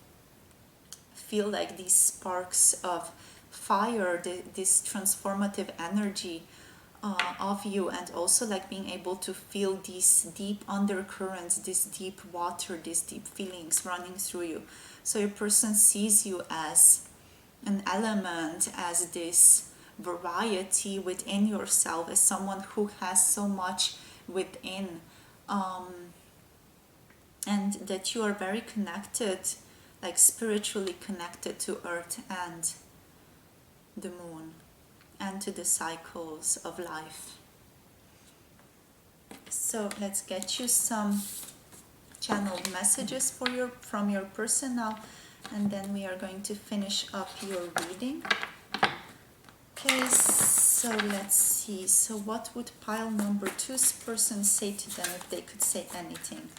feel like these sparks of fire, this transformative energy of you, and also like being able to feel these deep undercurrents, this deep water, these deep feelings running through you. So your person sees you as an element, as this variety within yourself, as someone who has so much within, and that you are very connected, like spiritually connected to Earth and the moon and to the cycles of life. So let's get you some channeled messages from your person now, and then we are going to finish up your reading. Okay, so let's see. So what would pile number 2's person say to them if they could say anything?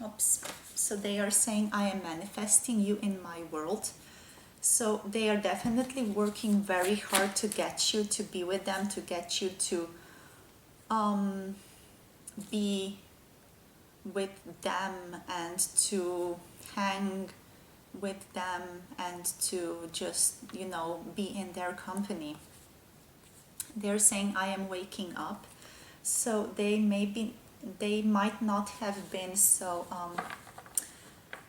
Oops. So they are saying, I am manifesting you in my world. So they are definitely working very hard to get you to be with them, to get you to be with them and to hang with them and to just, be in their company. They're saying, I am waking up. So they might not have been so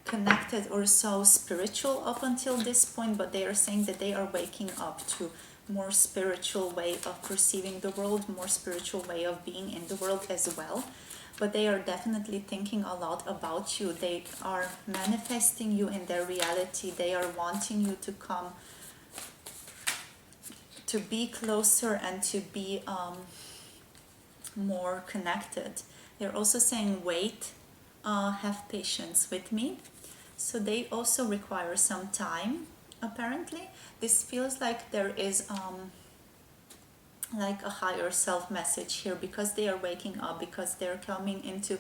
connected or so spiritual up until this point, but they are saying that they are waking up to more spiritual way of perceiving the world, more spiritual way of being in the world as well. But they are definitely thinking a lot about you. They are manifesting you in their reality. They are wanting you to come, to be closer and to be more connected. They're also saying, wait, have patience with me. So they also require some time, apparently. This feels like there is like a higher self message here, because they are waking up, because they're coming into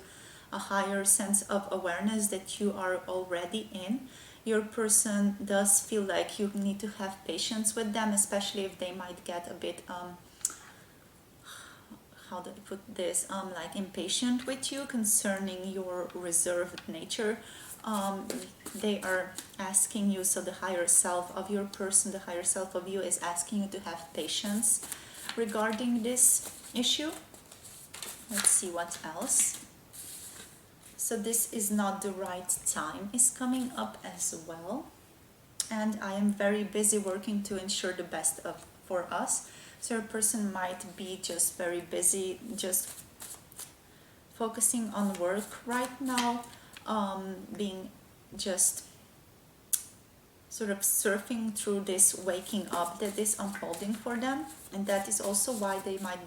a higher sense of awareness that you are already in. Your person does feel like you need to have patience with them, especially if they might get a bit how do I put this, like impatient with you concerning your reserved nature. They are asking you, so the higher self of your person, the higher self of you, is asking you to have patience regarding this issue. Let's see what else. So this is not the right time is coming up as well. and I am very busy working to ensure the best for us. So your person might be just very busy, just focusing on work right now, being just sort of surfing through this waking up that is unfolding for them. And that is also why they might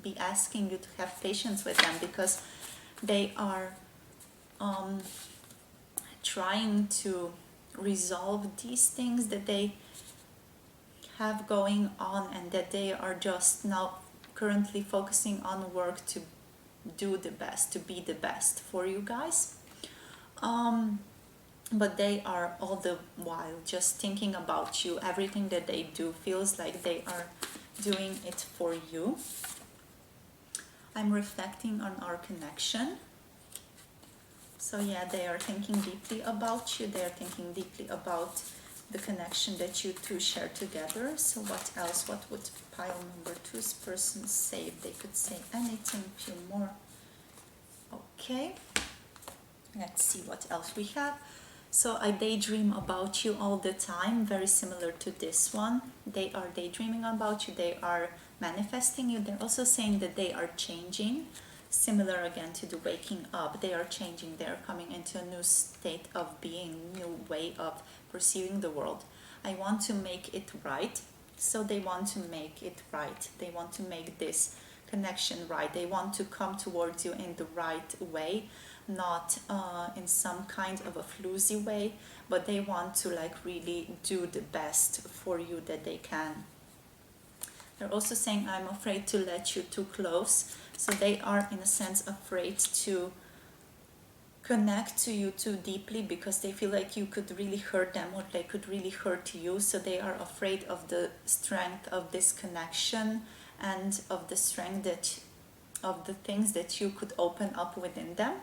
be asking you to have patience with them, because they are trying to resolve these things that they have going on, and that they are just now currently focusing on work to do the best, to be the best for you guys. But they are all the while just thinking about you. Everything that they do feels like they are doing it for you. I'm reflecting on our connection. So yeah, they are thinking deeply about you. They are thinking deeply about the connection that you two share together. So what else? What would pile number two's person say? If they could say anything, a few more. Okay. Let's see what else we have. So I daydream about you all the time, very similar to this one. They are daydreaming about you, they are manifesting you. They're also saying that they are changing, similar again to the waking up. They are changing, they are coming into a new state of being, new way of perceiving the world. I want to make it right. So they want to make it right. They want to make this connection right. They want to come towards you in the right way, not in some kind of a floozy way, but they want to like really do the best for you that they can. They're also saying, I'm afraid to let you too close. So they are in a sense afraid to connect to you too deeply, because they feel like you could really hurt them, or they could really hurt you. So they are afraid of the strength of this connection, and of the strength of the things that you could open up within them.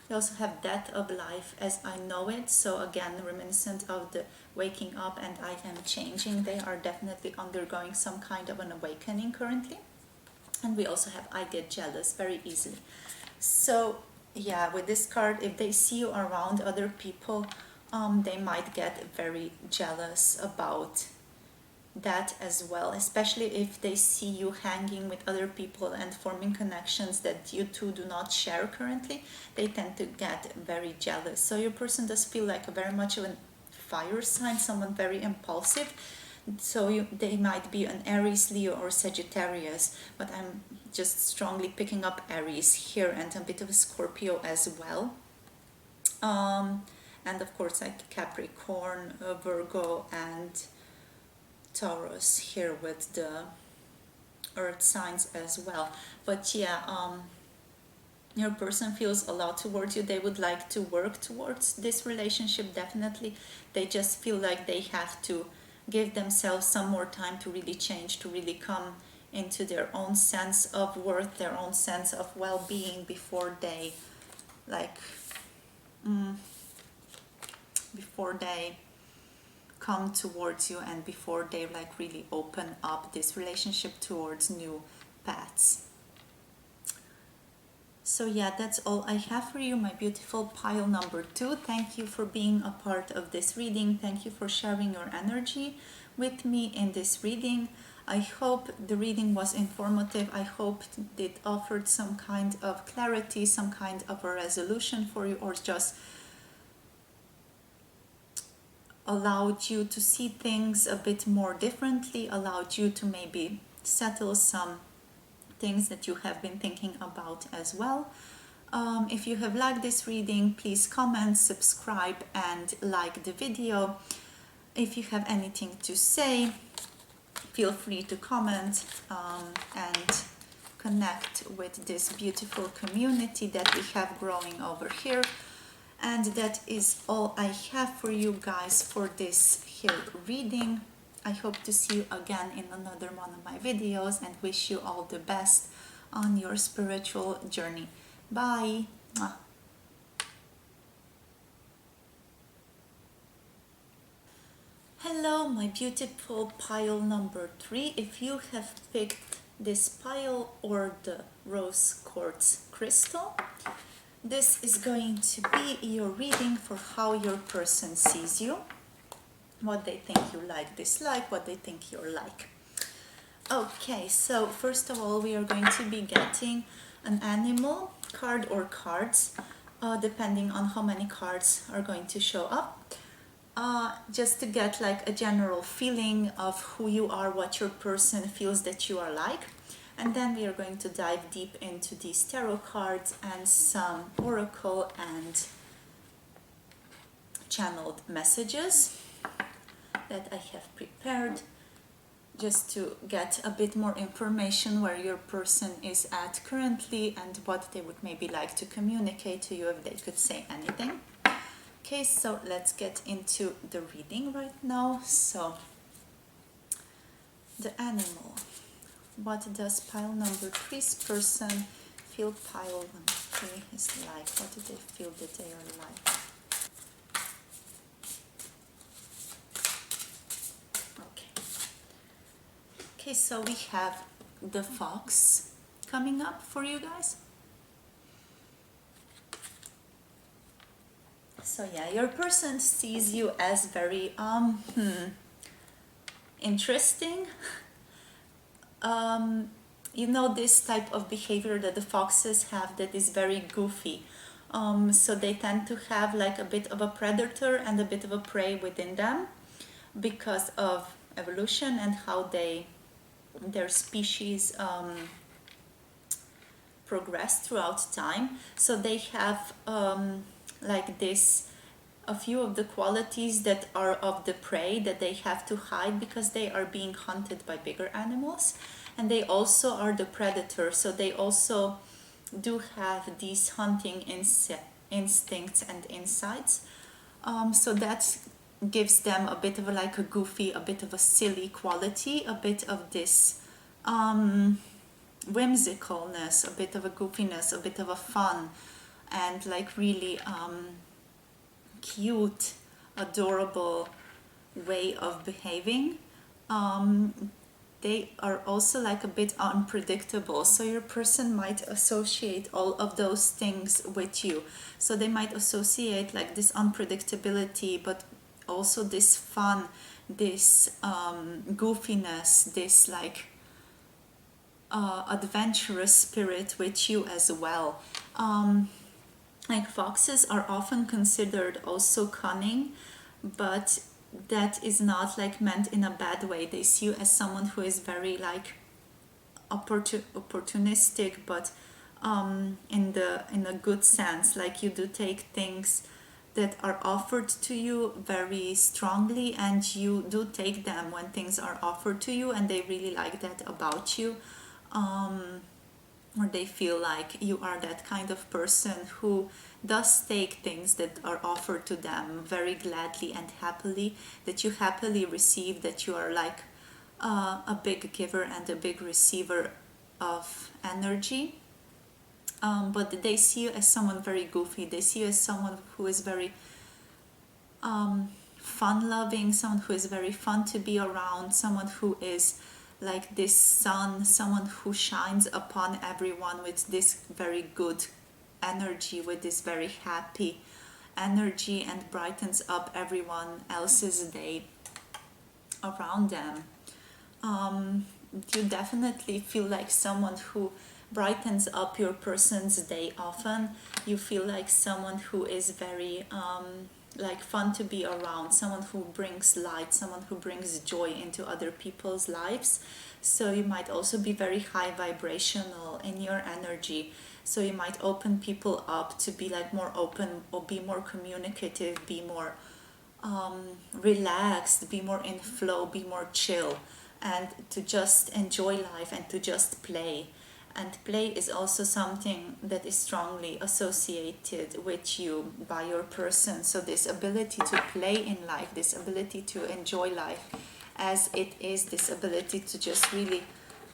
We also have death of life as I know it. So again, reminiscent of the waking up and I am changing. They are definitely undergoing some kind of an awakening currently. And we also have I get jealous very easily. So yeah, with this card, if they see you around other people, they might get very jealous about that as well, especially if they see you hanging with other people and forming connections that you two do not share currently. They tend to get very jealous. So your person does feel like very much of a fire sign, someone very impulsive. So they might be an Aries, Leo, or Sagittarius, but I'm just strongly picking up Aries here, and a bit of a Scorpio as well. And of course like Capricorn, Virgo, and Taurus here with the earth signs as well. But yeah, your person feels a lot towards you. They would like to work towards this relationship, definitely. They just feel like they have to give themselves some more time to really change, to really come into their own sense of worth, their own sense of well-being before they come towards you, and before they like really open up this relationship towards new paths. So yeah, that's all I have for you, my beautiful pile number 2. Thank you for being a part of this reading. Thank you for sharing your energy with me in this reading. I hope the reading was informative. I hope it offered some kind of clarity, some kind of a resolution for you, or just allowed you to see things a bit more differently, allowed you to maybe settle some things that you have been thinking about as well. If you have liked this reading, please comment, subscribe, and like the video. If you have anything to say, feel free to comment and connect with this beautiful community that we have growing over here. And that is all I have for you guys for this here reading. I hope to see you again in another one of my videos, and wish you all the best on your spiritual journey. Bye! Hello, my beautiful pile number 3. If you have picked this pile or the rose quartz crystal, this is going to be your reading for how your person sees you. what they think you like, dislike, what they think you're like. Okay, so first of all, we are going to be getting an animal card or cards, depending on how many cards are going to show up. Just to get like a general feeling of who you are, what your person feels that you are like. And then we are going to dive deep into these tarot cards and some oracle and channeled messages that I have prepared, just to get a bit more information where your person is at currently and what they would maybe like to communicate to you, if they could say anything. Okay, so let's get into the reading right now. So, the animal. What does pile number 3's person feel pile number 3 is like? What do they feel that they are like? Okay. Okay, so we have the fox coming up for you guys. So yeah, your person sees you as very interesting. You know, this type of behavior that the foxes have that is very goofy. So they tend to have like a bit of a predator and a bit of a prey within them because of evolution and how their species progress throughout time. So they have like this, a few of the qualities that are of the prey that they have to hide because they are being hunted by bigger animals, and they also are the predator, so they also do have these hunting instincts and insights. So that gives them a bit of like a goofy, a bit of a silly quality, a bit of this whimsicalness, a bit of a goofiness, a bit of a fun, and like really cute, adorable way of behaving. They are also like a bit unpredictable, so your person might associate all of those things with you. So they might associate like this unpredictability, but also this fun, this goofiness, this like adventurous spirit with you as well. Like foxes are often considered also cunning, but that is not like meant in a bad way. They see you as someone who is very like opportunistic, but in a good sense. Like you do take things that are offered to you very strongly, and you do take them when things are offered to you, and they really like that about you. Or they feel like you are that kind of person who does take things that are offered to them very gladly and happily, that you happily receive, that you are like a big giver and a big receiver of energy. But they see you as someone very goofy. They see you as someone who is very fun-loving, someone who is very fun to be around, someone who is like this sun, someone who shines upon everyone with this very good energy, with this very happy energy, and brightens up everyone else's day around them. You definitely feel like someone who brightens up your person's day often. You feel like someone who is very like fun to be around, someone who brings light, someone who brings joy into other people's lives. So you might also be very high vibrational in your energy. So you might open people up to be like more open, or be more communicative, be more relaxed, be more in flow, be more chill, and to just enjoy life and to just play. And play is also something that is strongly associated with you by your person. So this ability to play in life, this ability to enjoy life as it is, this ability to just really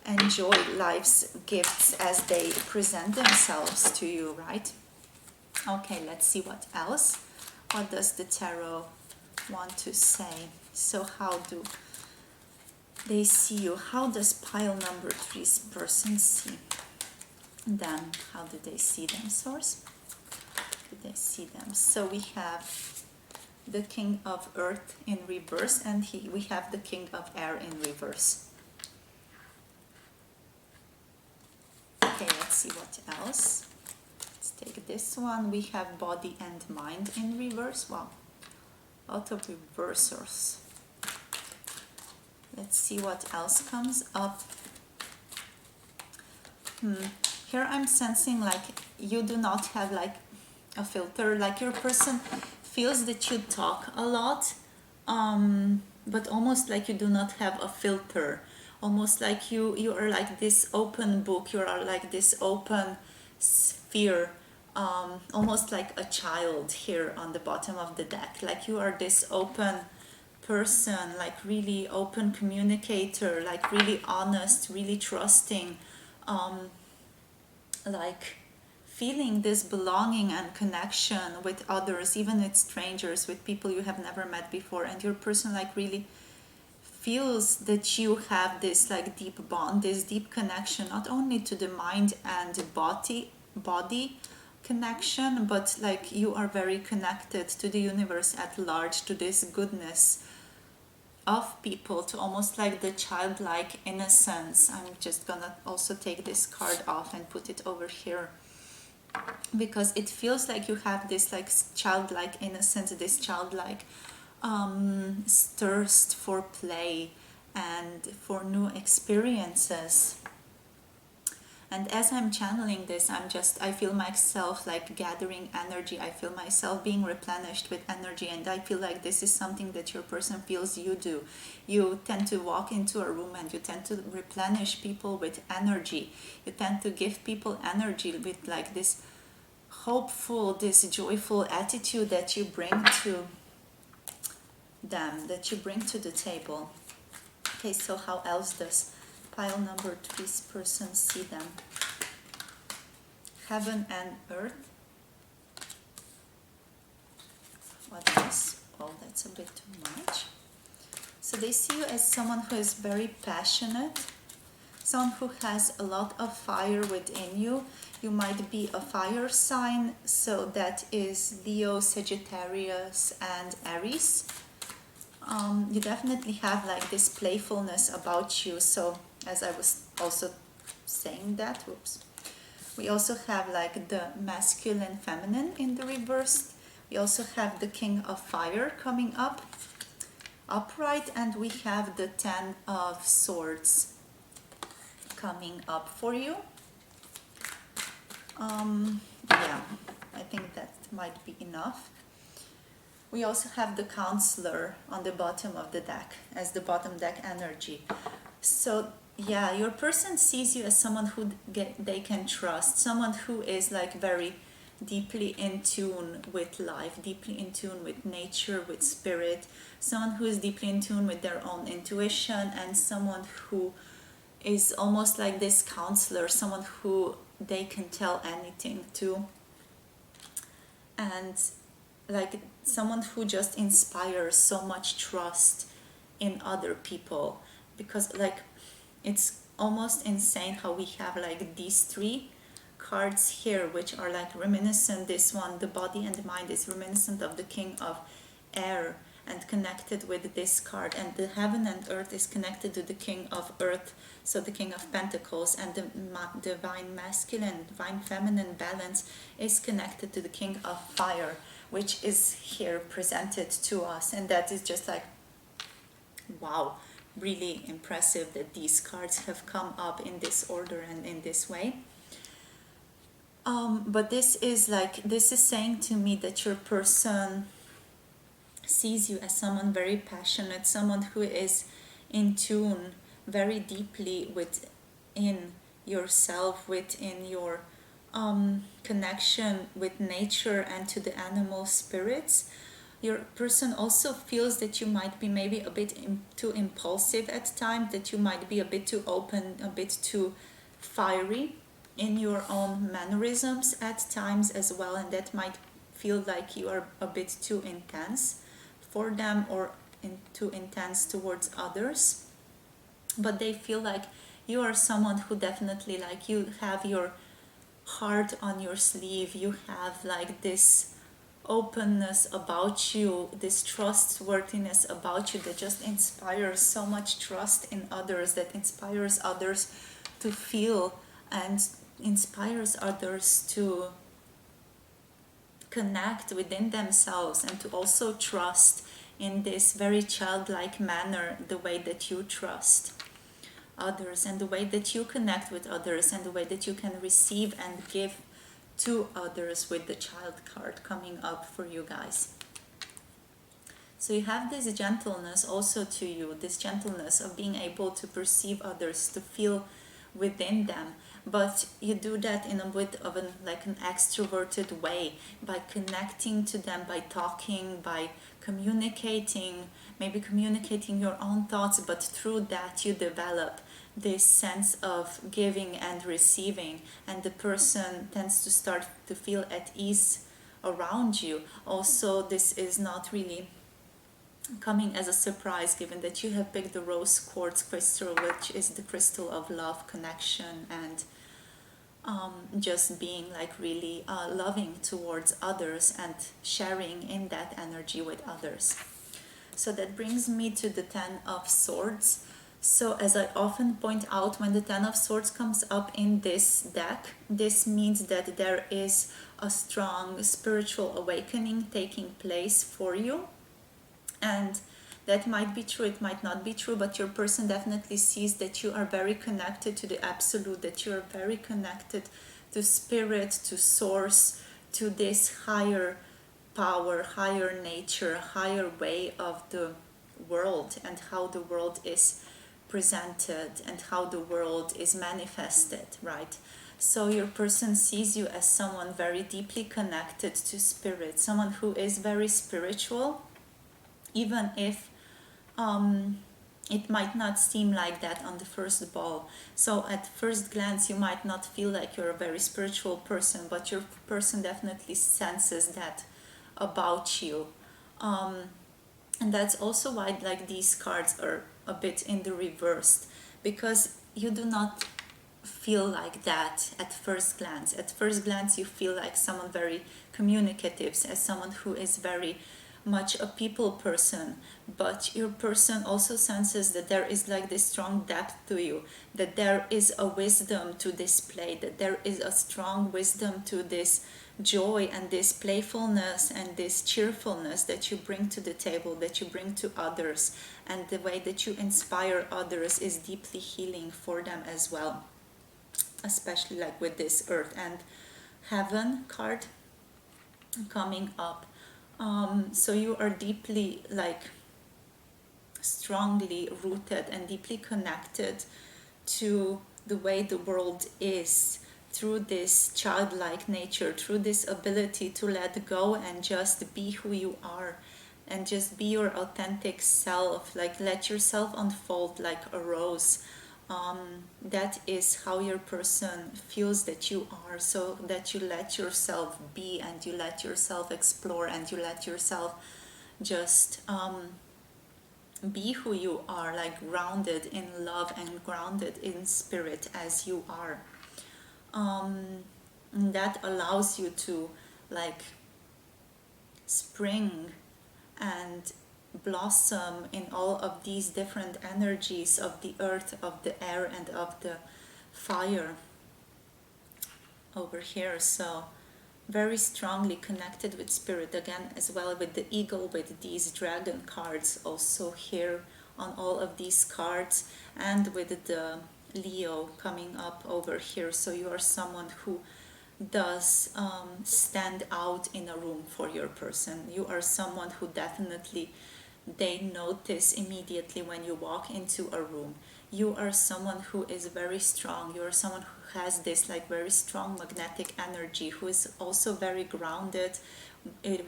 enjoy life's gifts as they present themselves to you, right? Okay, let's see what else. What does the tarot want to say? So how do they see you? How does pile number 3's person see them? How do they see them, source? Do they see them? So we have the King of Earth in reverse, and we have the King of Air in reverse. Okay, let's see what else. Let's take this one. We have Body and Mind in reverse. Wow, a lot of reversals. Let's see what else comes up. Here I'm sensing like you do not have like a filter, like your person feels that you talk a lot, but almost like you do not have a filter, almost like you are like this open book, you are like this open sphere, almost like a child here on the bottom of the deck, like you are this open person, like really open communicator, like really honest, really trusting, like feeling this belonging and connection with others, even with strangers, with people you have never met before, and your person like really feels that you have this like deep bond, this deep connection, not only to the mind and body connection, but like you are very connected to the universe at large, to this goodness of people, to almost like the childlike innocence. I'm just gonna also take this card off and put it over here, because it feels like you have this like childlike innocence, this childlike thirst for play and for new experiences. And as I'm channeling this, I feel myself like gathering energy. I feel myself being replenished with energy. And I feel like this is something that your person feels you do. You tend to walk into a room and you tend to replenish people with energy. You tend to give people energy with like this hopeful, this joyful attitude that you bring to them, that you bring to the table. Okay, so how else does pile number 3's person see them? Heaven and earth. What else? Oh, that's a bit too much. So they see you as someone who is very passionate, someone who has a lot of fire within you. You might be a fire sign, so that is Leo, Sagittarius, and Aries. You definitely have like this playfulness about you. So as I was also saying that, whoops, we also have like the masculine, feminine in the reverse. We also have the King of Fire coming up upright, and we have the 10 of Swords coming up for you. Yeah, I think that might be enough. We also have the Counselor on the bottom of the deck as the bottom deck energy. So yeah, your person sees you as someone who they can trust, someone who is like very deeply in tune with life, deeply in tune with nature, with spirit, someone who is deeply in tune with their own intuition, and someone who is almost like this counselor, someone who they can tell anything to, and like someone who just inspires so much trust in other people. Because like it's almost insane how we have like these 3 cards here, which are like reminiscent. This one, the body and the mind, is reminiscent of the King of Air and connected with this card, and the Heaven and Earth is connected to the King of Earth, so the King of Pentacles, and the divine masculine, divine feminine balance is connected to the King of Fire, which is here presented to us. And that is just like, wow, really impressive that these cards have come up in this order and in this way. But this is saying to me that your person sees you as someone very passionate, someone who is in tune very deeply within yourself, within your connection with nature and to the animal spirits. Your person also feels that you might be maybe a bit too impulsive at times, that you might be a bit too open, a bit too fiery in your own mannerisms at times as well, and that might feel like you are a bit too intense for them, or too intense towards others. But they feel like you are someone who definitely, like, you have your heart on your sleeve, you have like this openness about you, this trustworthiness about you that just inspires so much trust in others, that inspires others to feel and inspires others to connect within themselves and to also trust in this very childlike manner the way that you trust others and the way that you connect with others and the way that you can receive and give to others with the child card coming up for you guys. So you have this gentleness also to you, this gentleness of being able to perceive others, to feel within them, but you do that in a bit of an extroverted way, by connecting to them, by talking, by communicating, maybe communicating your own thoughts, but through that you develop this sense of giving and receiving, and the person tends to start to feel at ease around you. Also, this is not really coming as a surprise, given that you have picked the rose quartz crystal, which is the crystal of love, connection, and just being really loving towards others and sharing in that energy with others. So that brings me to the Ten of Swords. So as I often point out, when the Ten of Swords comes up in this deck, this means that there is a strong spiritual awakening taking place for you. And that might be true, it might not be true, but your person definitely sees that you are very connected to the absolute, that you are very connected to spirit, to source, to this higher power, higher nature, higher way of the world, and how the world is presented and how the world is manifested, right? So your person sees you as someone very deeply connected to spirit, someone who is very spiritual, even if it might not seem like that on the first ball. So at first glance you might not feel like you're a very spiritual person, but your person definitely senses that about you. And that's also why these cards are a bit in the reversed, because you do not feel like that at first glance. At first glance you feel like someone very communicative, as someone who is very much a people person, but your person also senses that there is this strong depth to you, that there is a wisdom to display, that there is a strong wisdom to this joy and this playfulness and this cheerfulness that you bring to the table, that you bring to others, and the way that you inspire others is deeply healing for them as well, especially with this Earth and Heaven card coming up. So you are deeply strongly rooted and deeply connected to the way the world is, through this childlike nature, through this ability to let go and just be who you are and just be your authentic self, let yourself unfold like a rose. That is how your person feels that you are, so that you let yourself be and you let yourself explore and you let yourself just be who you are, grounded in love and grounded in spirit as you are. That allows you to spring and blossom in all of these different energies of the earth, of the air, and of the fire over here. So very strongly connected with spirit again, as well with the eagle, with these dragon cards also here on all of these cards, and with the Leo coming up over here. So you are someone who does stand out in a room for your person. You are someone who definitely, they notice immediately when you walk into a room. You are someone who is very strong. You are someone who has this very strong magnetic energy, who is also very grounded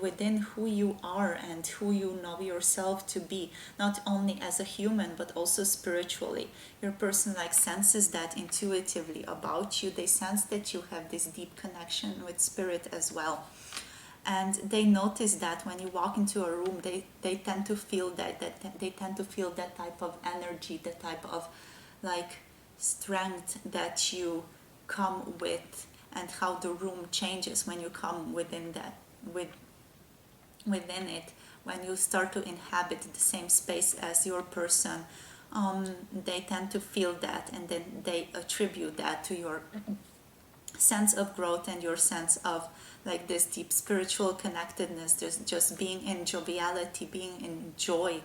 within who you are and who you know yourself to be, not only as a human but also spiritually. Your person senses that intuitively about you. They sense that you have this deep connection with spirit as well, and they notice that when you walk into a room, they tend to feel that they tend to feel that type of energy, that type of strength that you come with, and how the room changes when you come within that, with within it, when you start to inhabit the same space as your person, they tend to feel that, and then they attribute that to your sense of growth and your sense of like this deep spiritual connectedness, just being in joviality, being in joy,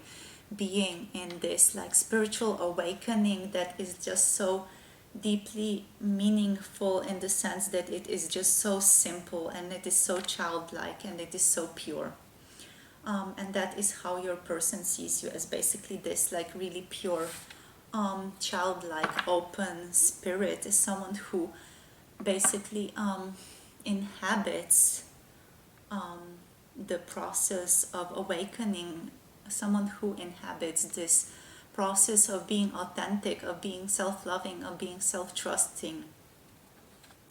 being in this like spiritual awakening that is just so deeply meaningful, in the sense that it is just so simple and it is so childlike and it is so pure. And that is how your person sees you, as basically this like really pure, childlike, open spirit, as someone who basically inhabits the process of awakening, someone who inhabits this process of being authentic, of being self-loving, of being self-trusting.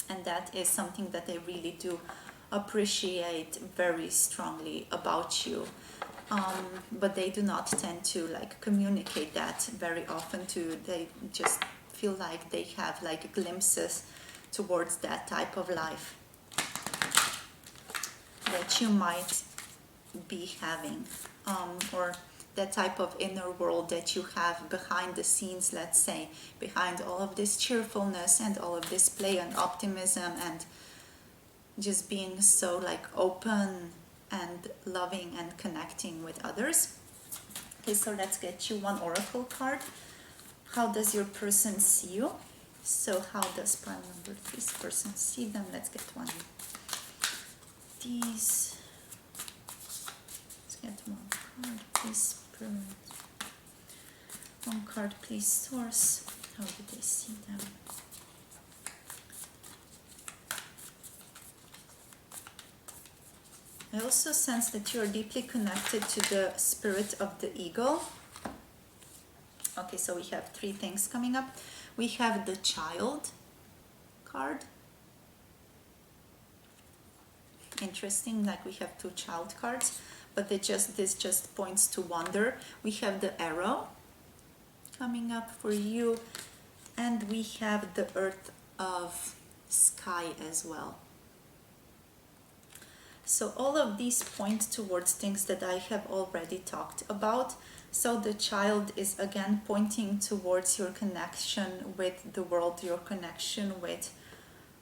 And that is something that I really do appreciate very strongly about you. But they do not tend to like communicate that very often to, they just feel like they have like glimpses towards that type of life that you might be having, or that type of inner world that you have behind the scenes, let's say, behind all of this cheerfulness and all of this play and optimism and just being so like open and loving and connecting with others. Okay, so let's get you one oracle card. How does your person see you? So how does pile number 3's person see them? Let's get one. These. Let's get one card, please, Spirit. One card, please, Source. How do they see them? I also sense that you are deeply connected to the spirit of the eagle. Okay, so we have 3 things coming up. We have the child card. Interesting, like we have 2 child cards, but this just points to wonder. We have the arrow coming up for you, and we have the earth of sky as well. So all of these point towards things that I have already talked about. So the child is again pointing towards your connection with the world, your connection with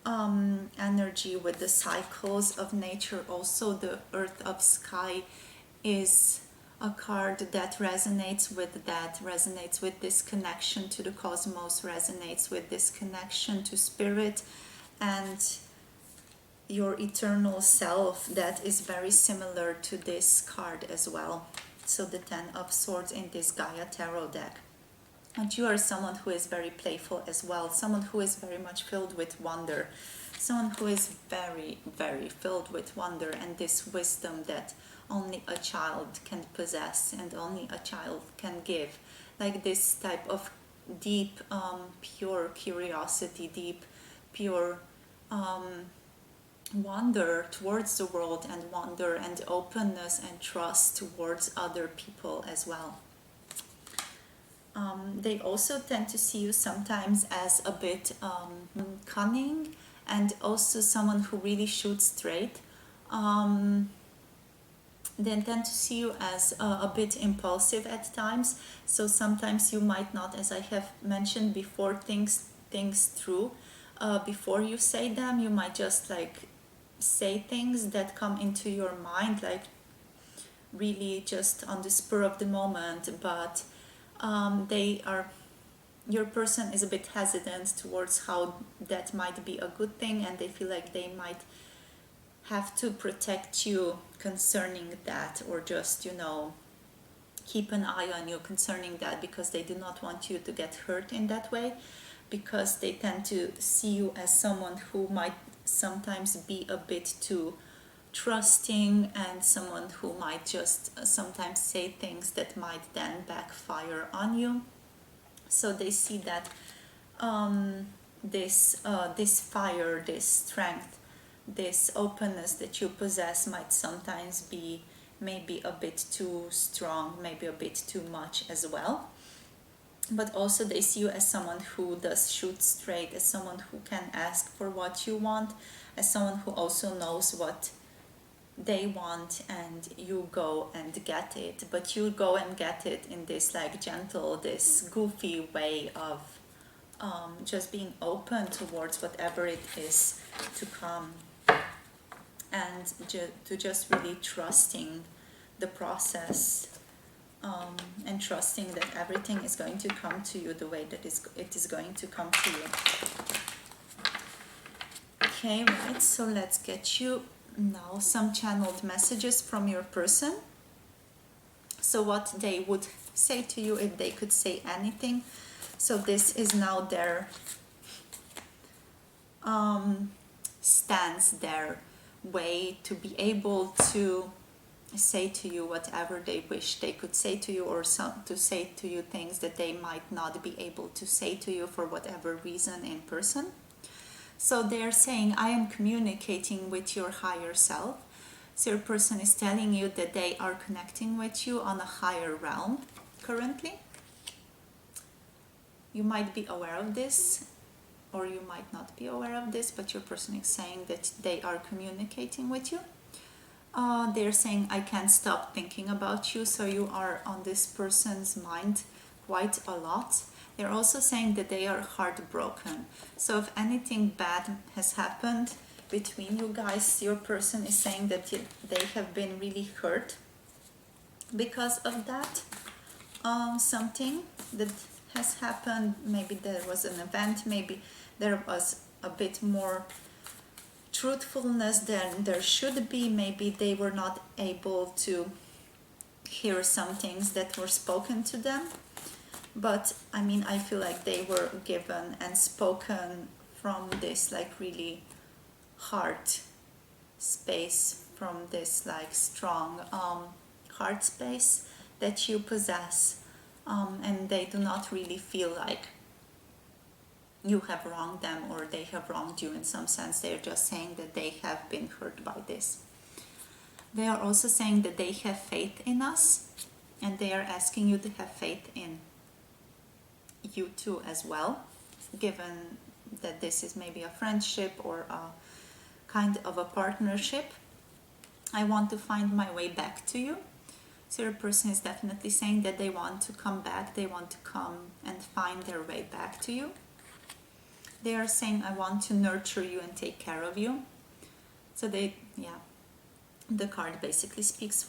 energy, with the cycles of nature. Also the earth of sky is a card that resonates with this connection to the cosmos, resonates with this connection to spirit and your eternal self, that is very similar to this card as well. So the 10 of Swords in this Gaia Tarot deck. And you are someone who is very playful as well, someone who is very much filled with wonder, someone who is very, very filled with wonder and this wisdom that only a child can possess and only a child can give. Like this type of deep, pure curiosity, deep, pure wonder towards the world, and wonder and openness and trust towards other people as well. They also tend to see you sometimes as a bit cunning, and also someone who really shoots straight. They tend to see you as a bit impulsive at times, so sometimes you might not, as I have mentioned before, things through before you say them. You might just like say things that come into your mind, like really just on the spur of the moment, but your person is a bit hesitant towards how that might be a good thing, and they feel like they might have to protect you concerning that, or just, keep an eye on you concerning that, because they do not want you to get hurt in that way, because they tend to see you as someone who might sometimes be a bit too trusting, and someone who might just sometimes say things that might then backfire on you. So they see that this fire, this strength, this openness that you possess might sometimes be maybe a bit too strong, maybe a bit too much as well. But also they see you as someone who does shoot straight, as someone who can ask for what you want, as someone who also knows what they want and you go and get it, but you go and get it in this like gentle, this goofy way of just being open towards whatever it is to come, and to just really trusting the process, and trusting that everything is going to come to you the way that it is going to come to you. Okay, right, so let's get you now some channeled messages from your person. So what they would say to you, if they could say anything. So this is now their stance, their way to be able to say to you whatever they wish they could say to you, or to say to you things that they might not be able to say to you for whatever reason in person. So they're saying, I am communicating with your higher self. So your person is telling you that they are connecting with you on a higher realm currently. You might be aware of this, or you might not be aware of this, but your person is saying that they are communicating with you. They're saying, I can't stop thinking about you. So you are on this person's mind quite a lot. They're also saying that they are heartbroken. So if anything bad has happened between you guys, your person is saying that they have been really hurt because of that. Something that has happened, maybe there was an event, maybe there was a bit more truthfulness than there should be, maybe they were not able to hear some things that were spoken to them. But I mean, I feel like they were given and spoken from this like really heart space, from this like strong heart space that you possess, and they do not really feel like you have wronged them or they have wronged you in some sense. They're just saying that they have been hurt by this. They are also saying that they have faith in us, and they are asking you to have faith in you too as well, given that this is maybe a friendship or a kind of a partnership. I want to find my way back to you. So your person is definitely saying that they want to come back, they want to come and find their way back to you. They are saying, I want to nurture you and take care of you. So the card basically speaks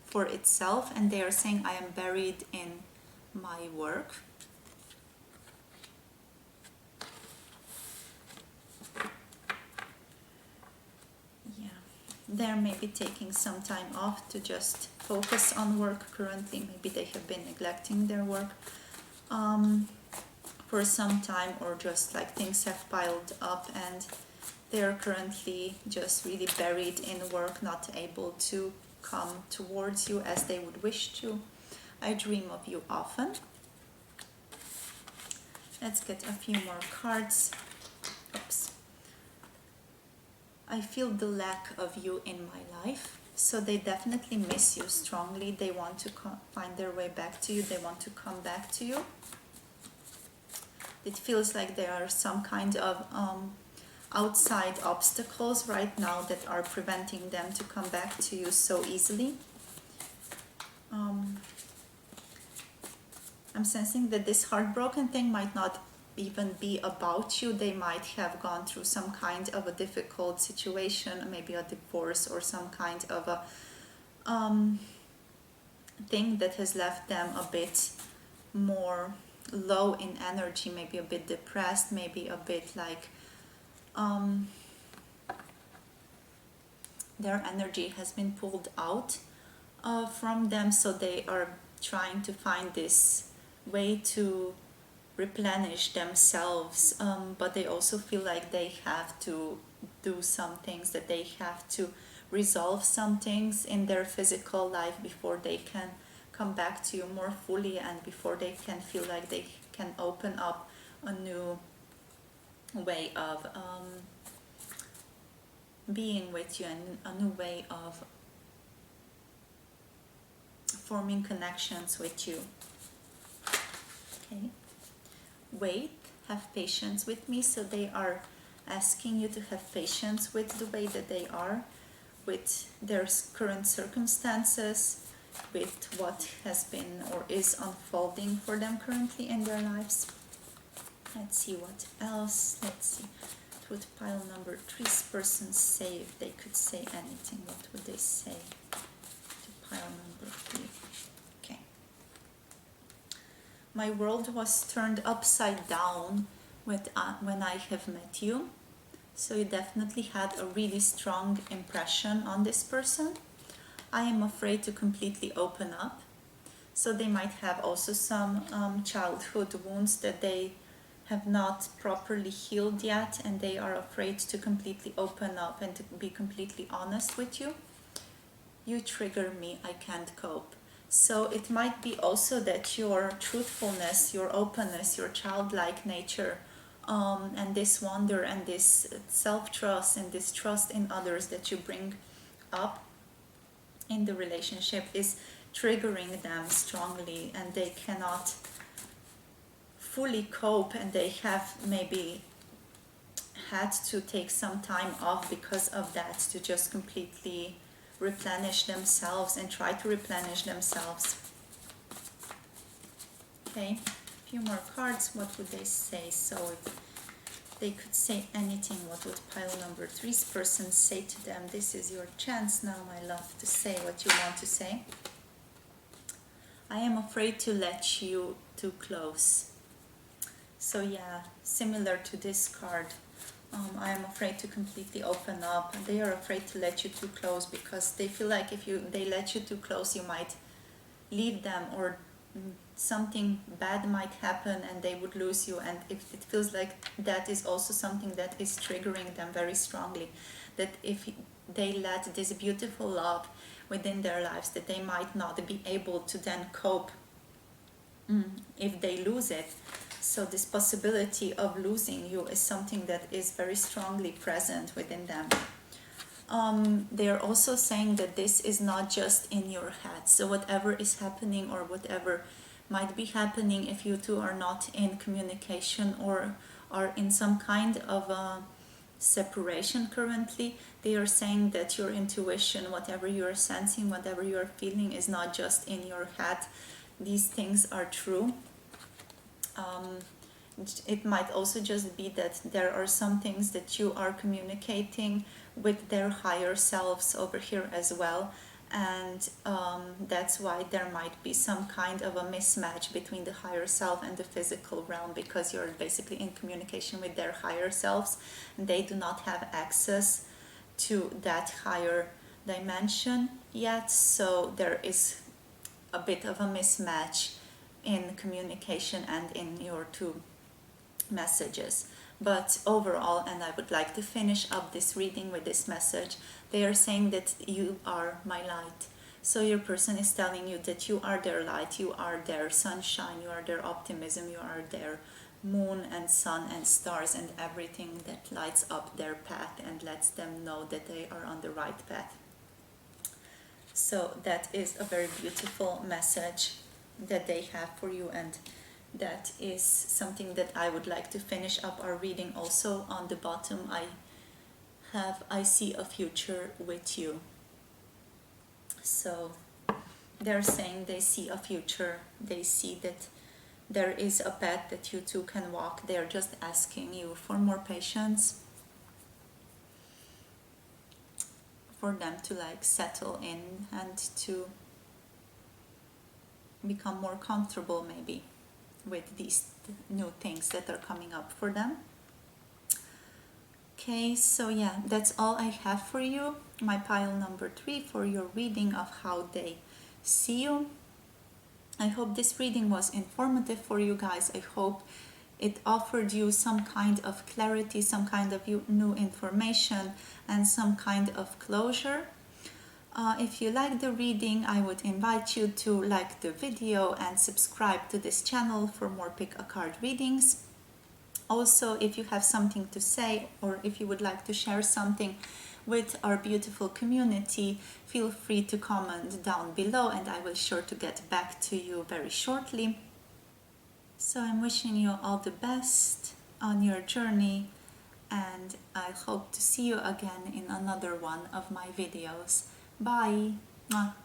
for itself, and they are saying, I am buried in my work. They're maybe taking some time off to just focus on work currently. Maybe they have been neglecting their work for some time, or just like things have piled up and they're currently just really buried in work, not able to come towards you as they would wish to. I dream of you often. Let's get a few more cards. Oops. I feel the lack of you in my life. So they definitely miss you strongly. They want to find their way back to you. They want to come back to you. It feels like there are some kind of outside obstacles right now that are preventing them to come back to you so easily. I'm sensing that this heartbroken thing might not even be about you. They might have gone through some kind of a difficult situation, maybe a divorce or some kind of a thing that has left them a bit more low in energy, maybe a bit depressed, maybe a bit like their energy has been pulled out from them, so they are trying to find this way to replenish themselves, but they also feel like they have to do some things, that they have to resolve some things in their physical life before they can come back to you more fully, and before they can feel like they can open up a new way of being with you, and a new way of forming connections with you. Okay. Wait, have patience with me. So they are asking you to have patience with the way that they are. with their current circumstances, with what has been or is unfolding for them currently in their lives. Let's see what else. Let's see. What would pile number 3's person say if they could say anything? What would they say to pile number 3? Okay. My world was turned upside down when I have met you. So you definitely had a really strong impression on this person. I am afraid to completely open up. So they might have also some childhood wounds that they have not properly healed yet, and they are afraid to completely open up and to be completely honest with you. You trigger me, I can't cope. So it might be also that your truthfulness, your openness, your childlike nature, and this wonder and this self-trust and this trust in others that you bring up in the relationship is triggering them strongly, and they cannot fully cope, and they have maybe had to take some time off because of that to just completely replenish themselves and try to replenish themselves. Okay, a few more cards. What would they say? So if they could say anything, what would pile number 3's person say to them? This is your chance now, my love, to say what you want to say. I am afraid to let you too close. So yeah, similar to this card, I am afraid to completely open up. They are afraid to let you too close because they feel like if they let you too close, you might leave them, or something bad might happen and they would lose you. And if it feels like that is also something that is triggering them very strongly, that if they let this beautiful love within their lives, that they might not be able to then cope if they lose it. So this possibility of losing you is something that is very strongly present within them. They are also saying that this is not just in your head. So whatever is happening or whatever might be happening, if you two are not in communication or are in some kind of a separation currently, they are saying that your intuition, whatever you are sensing, whatever you are feeling, is not just in your head. These things are true. It might also just be that there are some things that you are communicating with their higher selves over here as well, and that's why there might be some kind of a mismatch between the higher self and the physical realm, because you're basically in communication with their higher selves and they do not have access to that higher dimension yet. So there is a bit of a mismatch in communication and in your two messages. But overall, and I would like to finish up this reading with this message, they are saying that you are my light. So your person is telling you that you are their light, you are their sunshine, you are their optimism, you are their moon and sun and stars and everything that lights up their path and lets them know that they are on the right path. So that is a very beautiful message that they have for you, and that is something that I would like to finish up our reading. Also on the bottom I see a future with you. So they're saying they see a future, they see that there is a path that you two can walk. They're just asking you for more patience, for them to settle in and to become more comfortable maybe with these new things that are coming up for them. Okay, so yeah, that's all I have for you, my pile number 3, for your reading of how they see you. I hope this reading was informative for you guys. I hope it offered you some kind of clarity, some kind of new information, and some kind of closure. If you like the reading, I would invite you to like the video and subscribe to this channel for more pick a card readings. Also, if you have something to say, or if you would like to share something with our beautiful community, feel free to comment down below and I will sure to get back to you very shortly. So I'm wishing you all the best on your journey, and I hope to see you again in another one of my videos. Bye! Mwah.